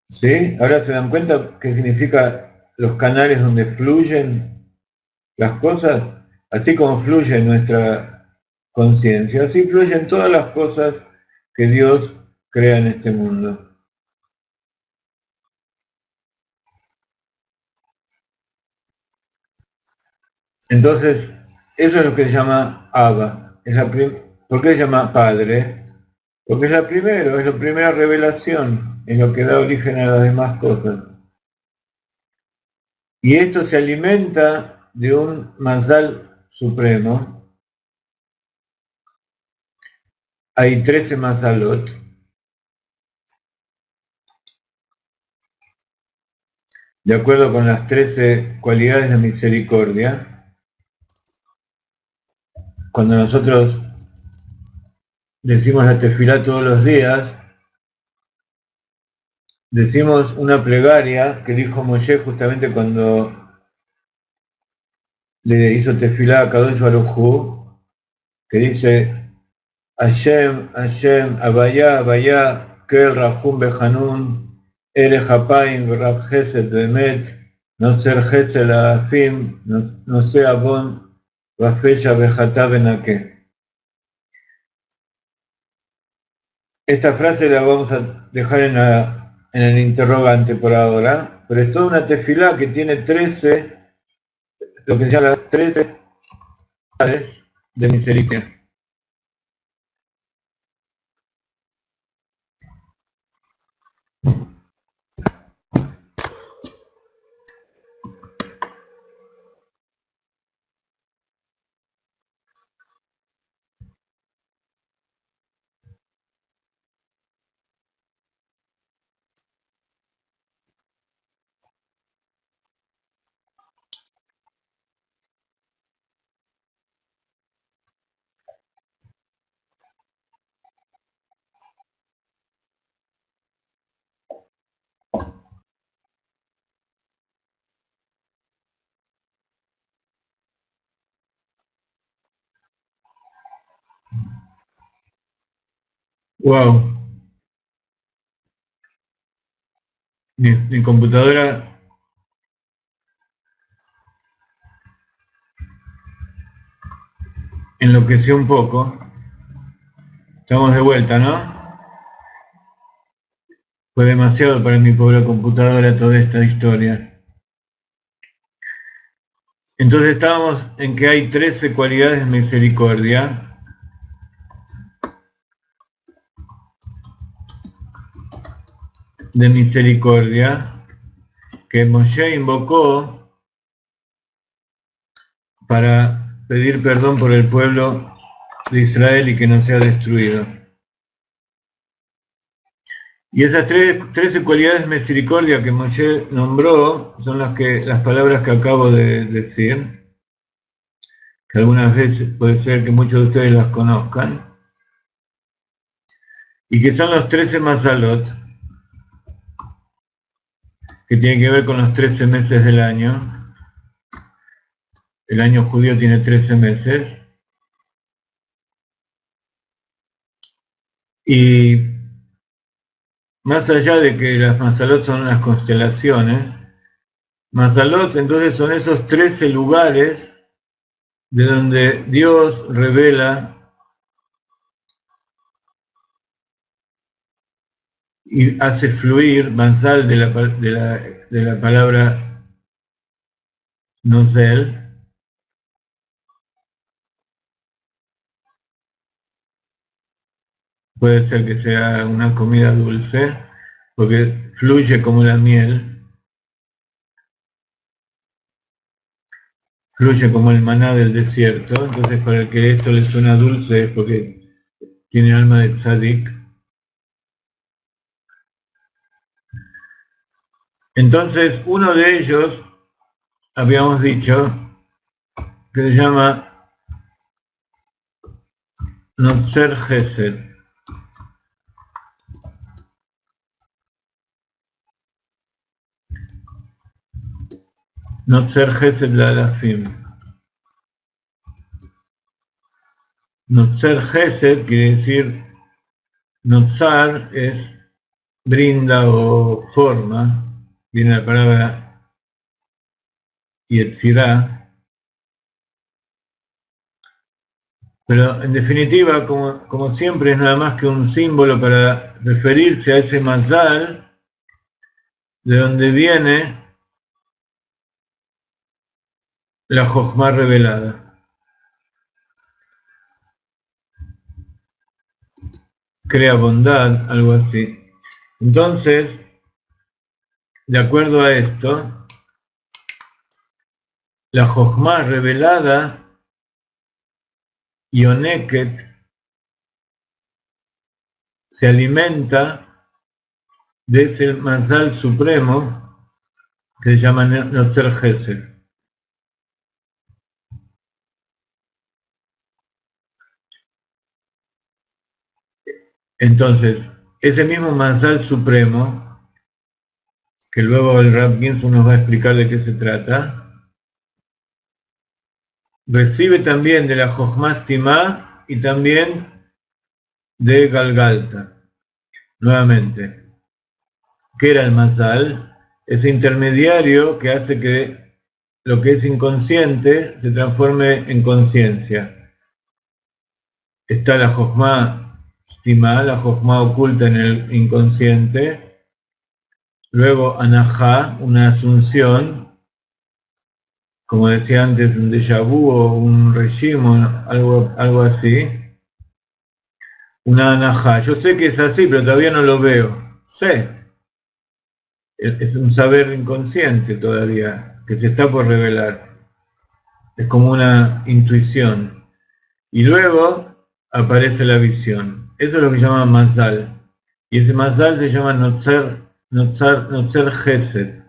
Speaker 2: ¿Sí? Ahora se dan cuenta qué significa los canales donde fluyen las cosas, así como fluye nuestra conciencia, así fluyen todas las cosas que Dios crea en este mundo. Entonces, eso es lo que se llama Abba. ¿Por qué se llama Padre? Porque es la primera revelación en lo que da origen a las demás cosas. Y esto se alimenta de un Mazal supremo. Hay 13 Mazalot. De acuerdo con las 13 cualidades de misericordia. Cuando nosotros decimos la tefilá todos los días, decimos una plegaria que dijo Moshe justamente cuando le hizo tefilá a Kadosh Baruj Hu, que dice Hashem, Hashem, Abaya, Abaya, Kel Rahum Behanun, Ere Hapaim, Rab Hesed Bemet, Noser Hesed Afim, Nose Abon, Rafesha Bejatá Benake. Esta frase la vamos a dejar en el interrogante por ahora, pero es toda una tefilá que tiene 13, lo que se llama 13 de misericordia. Wow. Mi computadora enloqueció un poco. Estamos de vuelta, ¿no? Fue demasiado para mi pobre computadora toda esta historia. Entonces estábamos en que hay 13 cualidades de misericordia. Que Moshe invocó para pedir perdón por el pueblo de Israel y que no sea destruido. Y esas 13 cualidades de misericordia que Moshe nombró son las palabras que acabo de decir, que algunas veces puede ser que muchos de ustedes las conozcan. y que son los 13 Mazalot, que tienen que ver con los 13 meses del año. El año judío tiene 13 meses. Y más allá de que las Mazalot son las constelaciones, Mazalot entonces son esos 13 lugares de donde Dios revela y hace fluir, Mazal de la palabra Nozel, puede ser que sea una comida dulce, porque fluye como la miel, fluye como el maná del desierto, entonces para el que esto le suena dulce es porque tiene alma de tzadik. Entonces uno de ellos, habíamos dicho, que se llama Notzer Gesed. Notzer Gesed la Alafim. Notzer Gesed quiere decir, Notzar es brinda o forma, viene la palabra Yetzirah, pero en definitiva, como siempre, es nada más que un símbolo para referirse a ese mazal de donde viene la Jochma revelada. Crea bondad, algo así. Entonces, de acuerdo a esto, la Jochma revelada, Yoneket, se alimenta de ese mazal supremo que se llama Notzer Gesed. Entonces, ese mismo mazal supremo, que luego el Rab Ginsburg nos va a explicar de qué se trata, recibe también de la Jochma Stimá y también de Galgalta. Nuevamente, ¿qué era el mazal? Ese intermediario que hace que lo que es inconsciente se transforme en conciencia. Está la Jochma Stimá, la Jochma oculta en el inconsciente. Luego Anahá, una asunción, como decía antes, un déjà vu o un regime, algo así. Una Anahá. Yo sé que es así, pero todavía no lo veo. Sé. Es un saber inconsciente todavía, que se está por revelar. Es como una intuición. Y luego aparece la visión. Eso es lo que llama Mazal. Y ese Mazal se llama Notzer Gesed.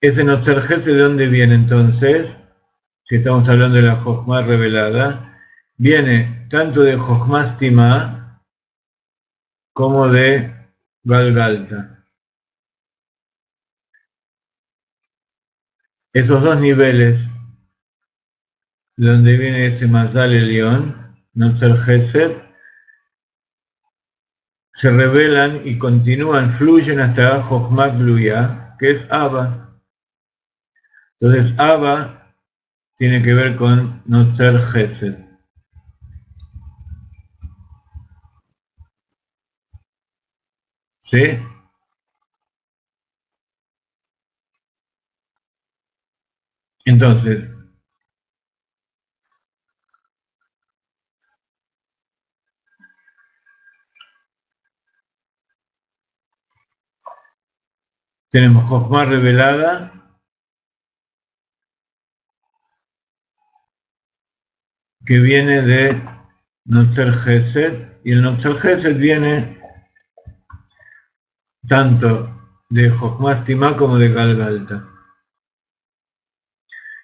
Speaker 2: Ese Notzer Gesed, ¿de dónde viene entonces? Si estamos hablando de la Jochma revelada, viene tanto de Jochma Stimá como de Galgalta. Esos dos niveles, de donde viene ese Mazal Elión, Notzer Gesed, se revelan y continúan, fluyen hasta Jochma Gluya, que es Abba. Entonces Abba tiene que ver con Notzer Gesed. ¿Sí? Entonces, tenemos Jochma revelada, que viene de Notzer Gesed, y el Notzer Gesed viene tanto de Jochma Stimá como de Galgalta.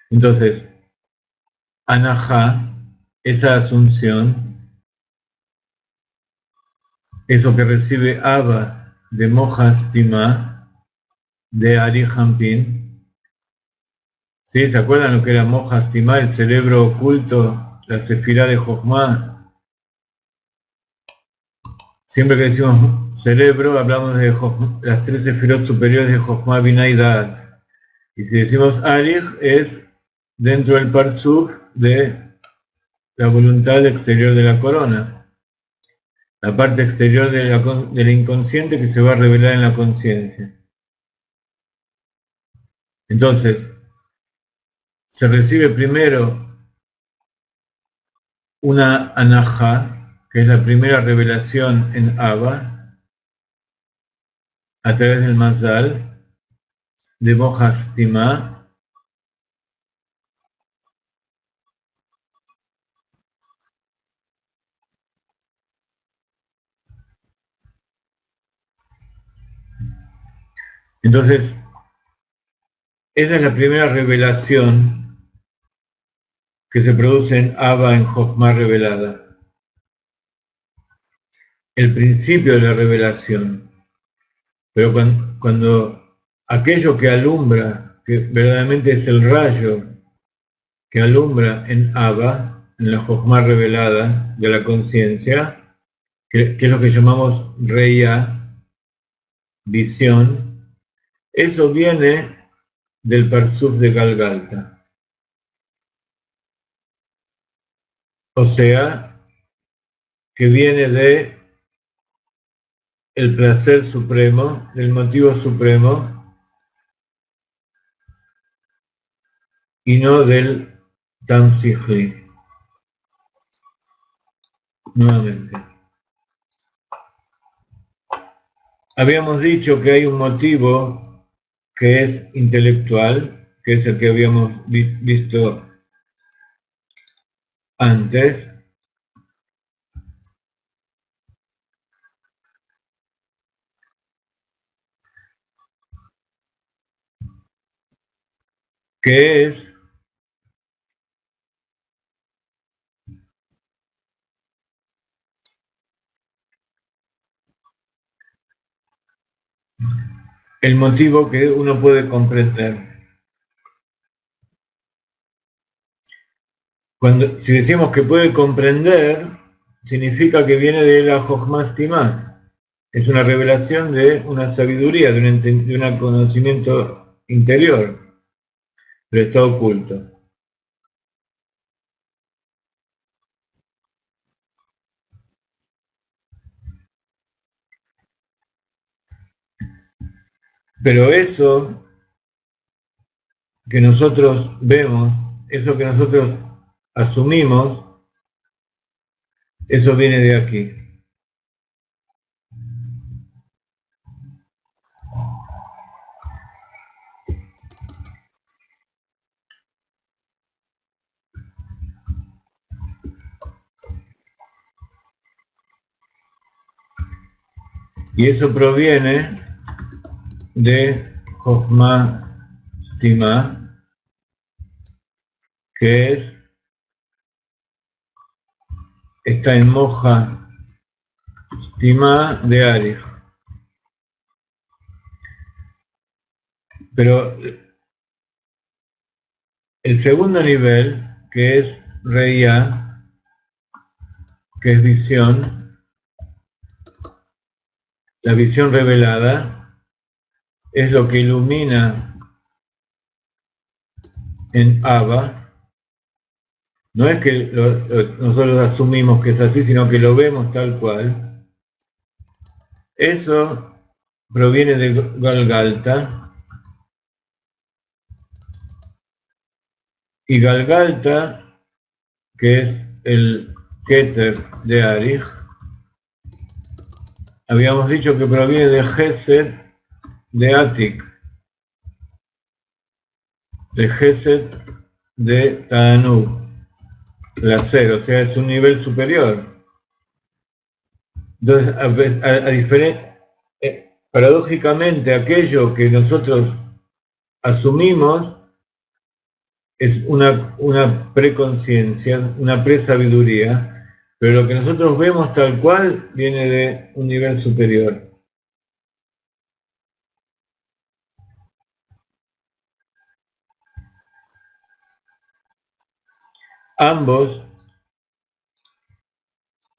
Speaker 2: Entonces, Anahá esa asunción, eso que recibe Abba de Mohastima, de Arihampin. ¿Sí? ¿Se acuerdan lo que era Mohastima, el cerebro oculto, la sefirá de Jochma? Siempre que decimos cerebro, hablamos de las tres sefirot superiores de Jochma, Binah y Da'at. Y si decimos Arich, es dentro del Parzuf de la voluntad exterior de la corona, la parte exterior del inconsciente que se va a revelar en la conciencia. Entonces, se recibe primero una anahá, que es la primera revelación en Abba, a través del Mazal, de Mohastima. Entonces, esa es la primera revelación que se produce en Abba, en Jochma revelada. El principio de la revelación. Pero cuando aquello que alumbra, que verdaderamente es el rayo que alumbra en Abba, en la Jochma revelada de la conciencia, que es lo que llamamos Reya, visión, eso viene del Parzuf de Galgalta. O sea, que viene de el placer supremo, del motivo supremo, y no del Tam Sihli. Nuevamente. Habíamos dicho que hay un motivo que es intelectual, que es el que habíamos visto antes, que es el motivo que uno puede comprender. Si decimos que puede comprender, significa que viene de la Jochma Stimá. Es una revelación de una sabiduría, de un conocimiento interior, pero está oculto. Pero eso que nosotros vemos, eso que nosotros asumimos, eso viene de aquí. Y eso proviene de Jochma Stima, que está en Moja Stima de Arich. Pero el segundo nivel, que es Reya, que es visión, la visión revelada, es lo que ilumina en Abba. No es que nosotros asumimos que es así, sino que lo vemos tal cual. Eso proviene de Galgalta. Y Galgalta, que es el Keter de Arich, habíamos dicho que proviene de Gesed de Atik, de Gesed de Ta'anug, placer, o sea, es un nivel superior. Entonces, paradójicamente, aquello que nosotros asumimos es una preconciencia, una presabiduría, pero lo que nosotros vemos tal cual viene de un nivel superior. Ambos,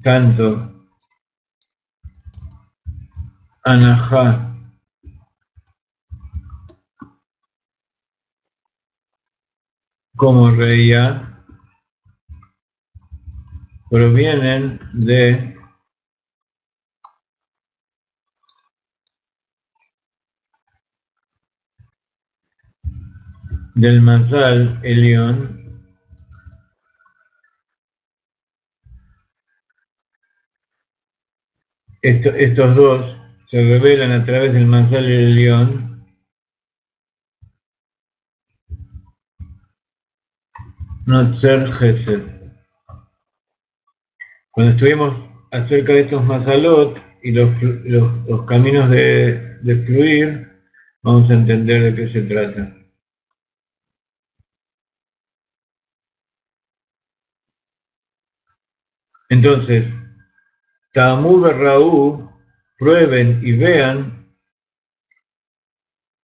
Speaker 2: tanto Anahá como Reya, provienen del Mazal Elión. Estos dos se revelan a través del Mazal Elión, Notzer Gesed. Cuando estuvimos acerca de estos Mazalot y los caminos de fluir, vamos a entender de qué se trata. Entonces, Ta'amu Berraú, prueben y vean,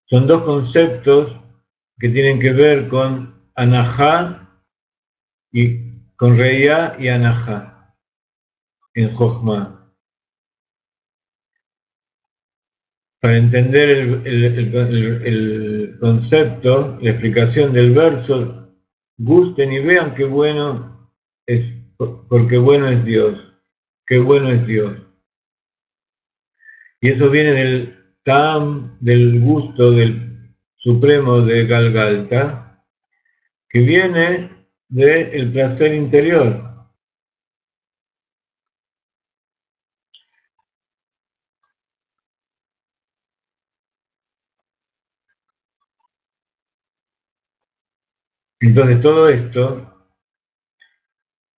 Speaker 2: son dos conceptos que tienen que ver con Anahá y con Reya y Anahá en Jochma. Para entender el concepto, la explicación del verso, gusten y vean qué bueno es, porque bueno es Dios, qué bueno es Dios. Y eso viene del Tam, del gusto del Supremo de Galgalta, que viene del placer interior. Entonces todo esto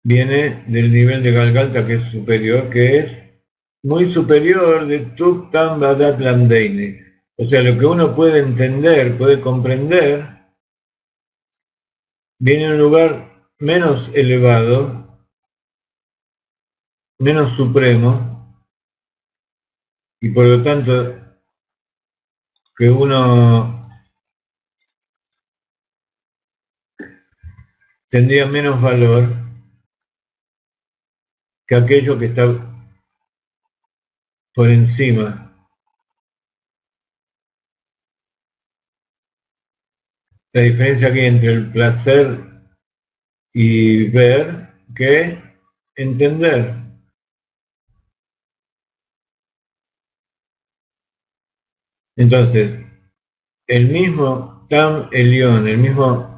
Speaker 2: viene del nivel de Galgalta que es superior, que es muy superior de Tuk Tam Badat Lamdeine. O sea, lo que uno puede entender, puede comprender, viene en un lugar menos elevado, menos supremo, y por lo tanto que uno tendría menos valor que aquello que está por encima. La diferencia aquí entre el placer y ver que entender. Entonces, el mismo Tam Elión, el mismo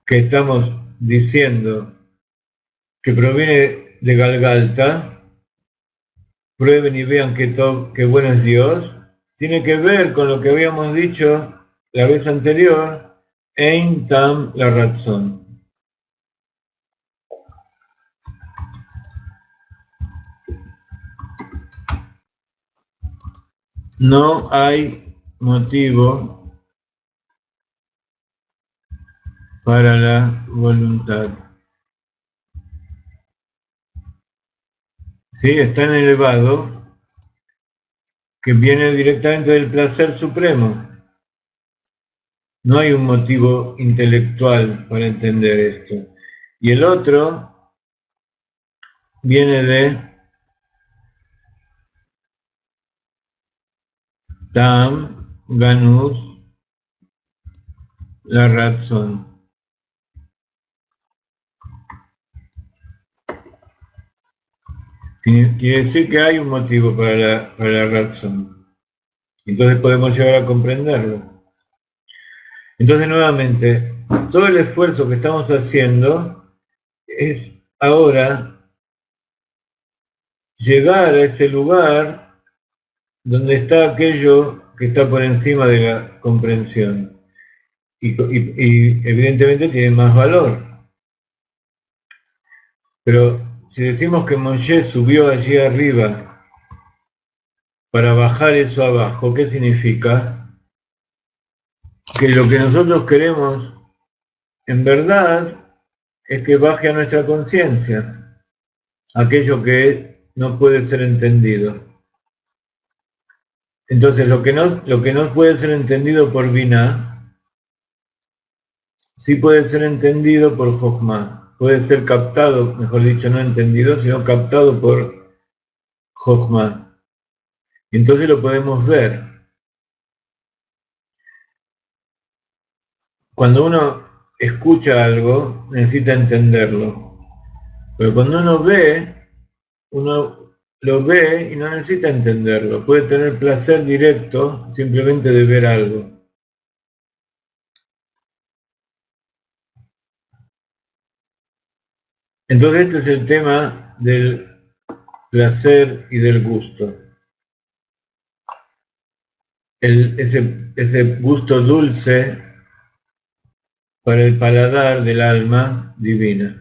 Speaker 2: que estamos diciendo que proviene de Galgalta, prueben y vean qué bueno es Dios, tiene que ver con lo que habíamos dicho la vez anterior, Ein Tam la razón. No hay motivo para la voluntad. ¿Sí? Es tan elevado que viene directamente del placer supremo. No hay un motivo intelectual para entender esto. Y el otro viene de Tam, Ganus, la razón. Quiere decir que hay un motivo para la razón. Entonces podemos llegar a comprenderlo. Entonces nuevamente, todo el esfuerzo que estamos haciendo es ahora llegar a ese lugar donde está aquello que está por encima de la comprensión. Y evidentemente tiene más valor. Pero si decimos que Moshe subió allí arriba para bajar eso abajo. ¿Qué significa? Que lo que nosotros queremos, en verdad, es que baje a nuestra conciencia aquello que no puede ser entendido. Entonces, lo que no puede ser entendido por Binah, sí puede ser entendido por Jochma. Puede ser captado, mejor dicho, no entendido, sino captado por Jochma. Y entonces lo podemos ver. Cuando uno escucha algo, necesita entenderlo. Pero cuando uno lo ve y no necesita entenderlo. Puede tener placer directo simplemente de ver algo. Entonces este es el tema del placer y del gusto. Ese gusto dulce para el paladar del alma divina.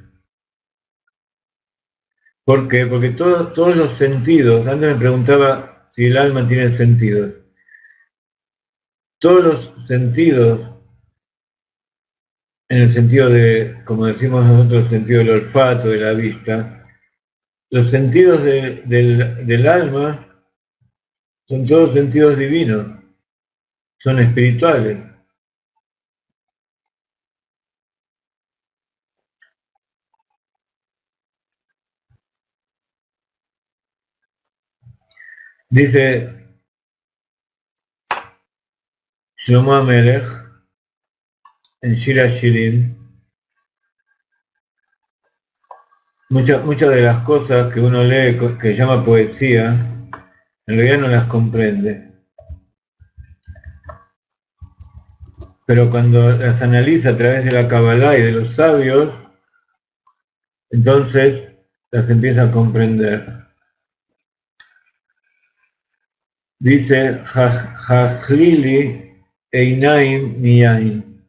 Speaker 2: ¿Por qué? Porque todos los sentidos, antes me preguntaba si el alma tiene sentidos. Todos los sentidos, en el sentido de, como decimos nosotros, el sentido del olfato, de la vista, los sentidos del alma son todos sentidos divinos, son espirituales. Dice Shlomo HaMelech en Shir HaShirim, muchas de las cosas que uno lee, que llama poesía, en realidad no las comprende. Pero cuando las analiza a través de la Kabbalah y de los sabios, entonces las empieza a comprender. Dice Hachlili Einaim Miyain.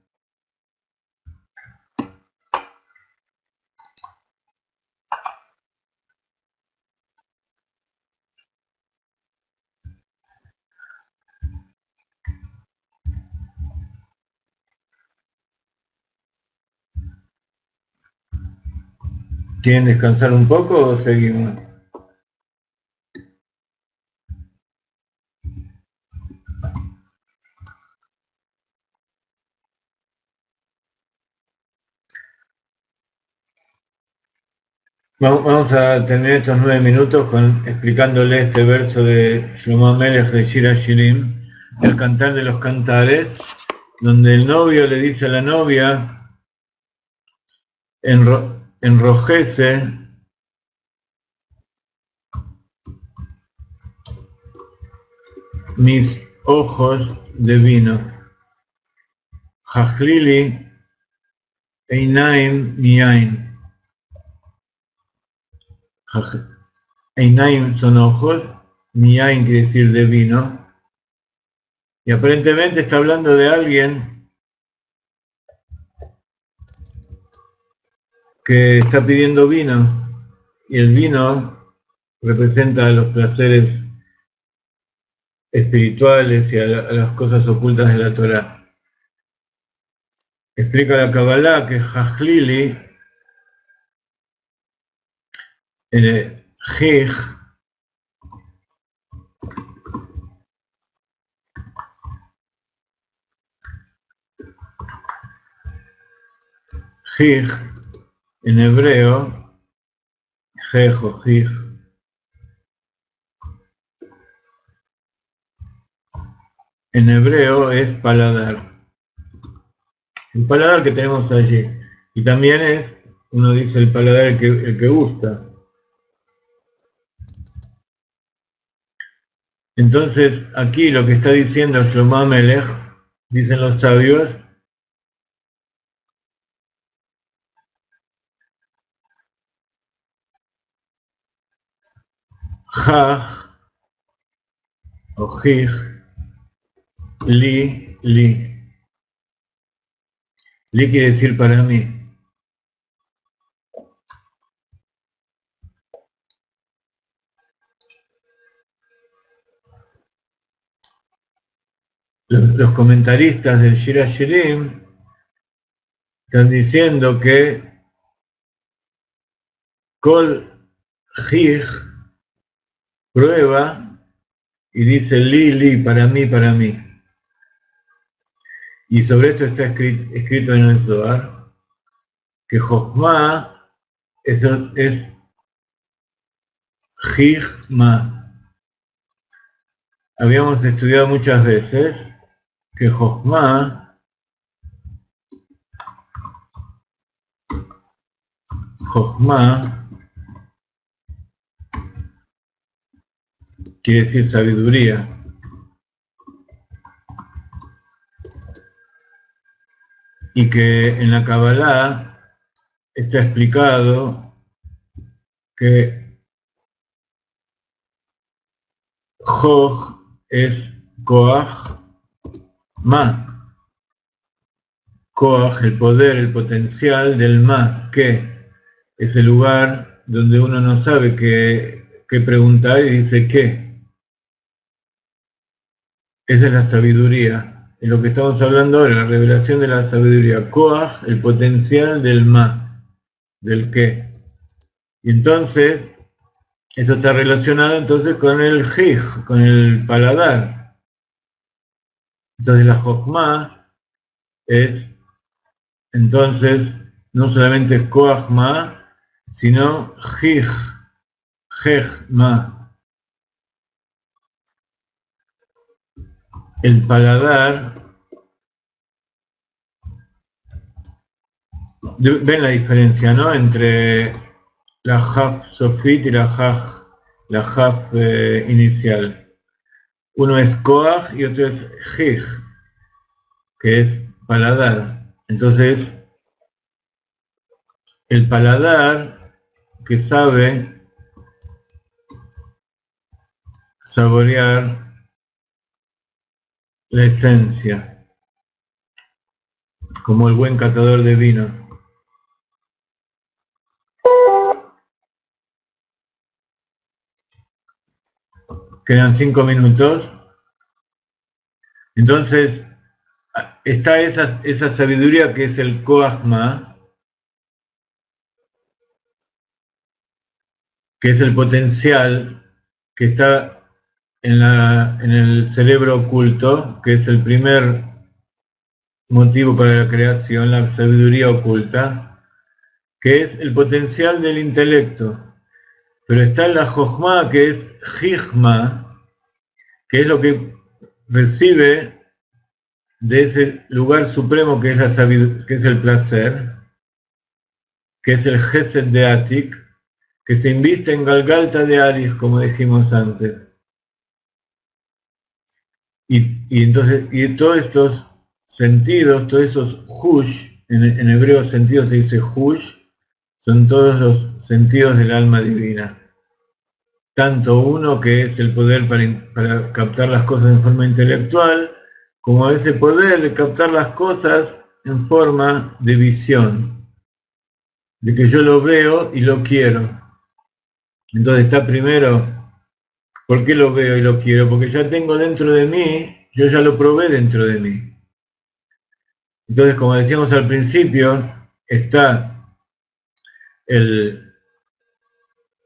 Speaker 2: ¿Quieren descansar un poco o seguimos? Vamos a tener estos 9 minutos explicándole este verso de Shlomo HaMelech de Shir HaShirim, el cantar de los cantares, donde el novio le dice a la novia, enrojece mis ojos de vino. Hachlili Einaim Miyain. Einaim son ojos, Miyain quiere decir de vino. Y aparentemente está hablando de alguien que está pidiendo vino. Y el vino representa los placeres espirituales y a las cosas ocultas de la Torá. Explica la Kabbalah que Hachlili, Hij, Hij, en hebreo, Jej o Hij, en hebreo es paladar. El paladar que tenemos allí. Y también es, uno dice el paladar el que gusta. Entonces, aquí lo que está diciendo Shlomo HaMelech, dicen los sabios, Jaj o Jij, Li. Li quiere decir para mí. los comentaristas del Shir HaShirim están diciendo que Kol Jij prueba y dice li, para mí, para mí. Y sobre esto está escrito en el Zohar que Jochma es Jigma. Habíamos estudiado muchas veces que Jochma quiere decir sabiduría. Y que en la Kabbalah está explicado que Joj es Koach Ma. Koach, el poder, el potencial del Ma, que es el lugar donde uno no sabe qué preguntar y dice qué. Esa es la sabiduría. En lo que estamos hablando ahora, la revelación de la sabiduría. Koach, el potencial del Ma, del qué. Y entonces, esto está relacionado entonces con el Jij, con el paladar. Entonces la Jochma es, entonces, no solamente Koach Ma, sino Jij Ma. El paladar, ven la diferencia, ¿no? Entre la Jaf Sofit y la Jaf inicial. Uno es Koach y otro es Jij, que es paladar. Entonces, el paladar que sabe saborear la esencia, como el buen catador de vino. Quedan 5 minutos. Entonces, está esa sabiduría que es el Koach Ma, que es el potencial que está en el cerebro oculto, que es el primer motivo para la creación, la sabiduría oculta, que es el potencial del intelecto. Pero está en la Jochma, que es Jigma, que es lo que recibe de ese lugar supremo que es la sabiduría, que es el placer, que es el Gesed de Atik, que se inviste en Galgalta de Aris, como dijimos antes. Y entonces, y todos estos sentidos, todos esos hush, en hebreo sentido se dice hush, son todos los sentidos del alma divina. Tanto uno que es el poder para captar las cosas en forma intelectual, como ese poder de captar las cosas en forma de visión, de que yo lo veo y lo quiero. Entonces está primero, ¿por qué lo veo y lo quiero? Porque ya tengo dentro de mí, yo ya lo probé dentro de mí. Entonces, como decíamos al principio, está el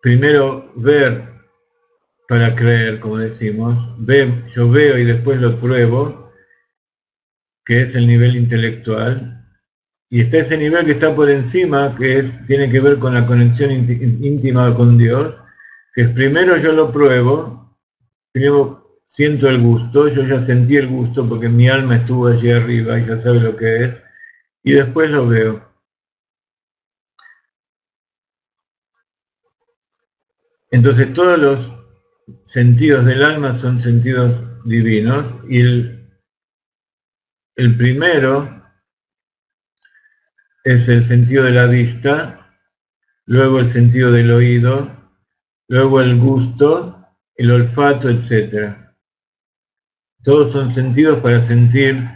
Speaker 2: primero ver para creer, como decimos, yo veo y después lo pruebo, que es el nivel intelectual, y está ese nivel que está por encima, que tiene que ver con la conexión íntima con Dios, que es primero yo lo pruebo, primero siento el gusto, yo ya sentí el gusto porque mi alma estuvo allí arriba y ya sabe lo que es, y después lo veo. Entonces todos los sentidos del alma son sentidos divinos, y el primero es el sentido de la vista, luego el sentido del oído, luego el gusto, el olfato, etc. Todos son sentidos para sentir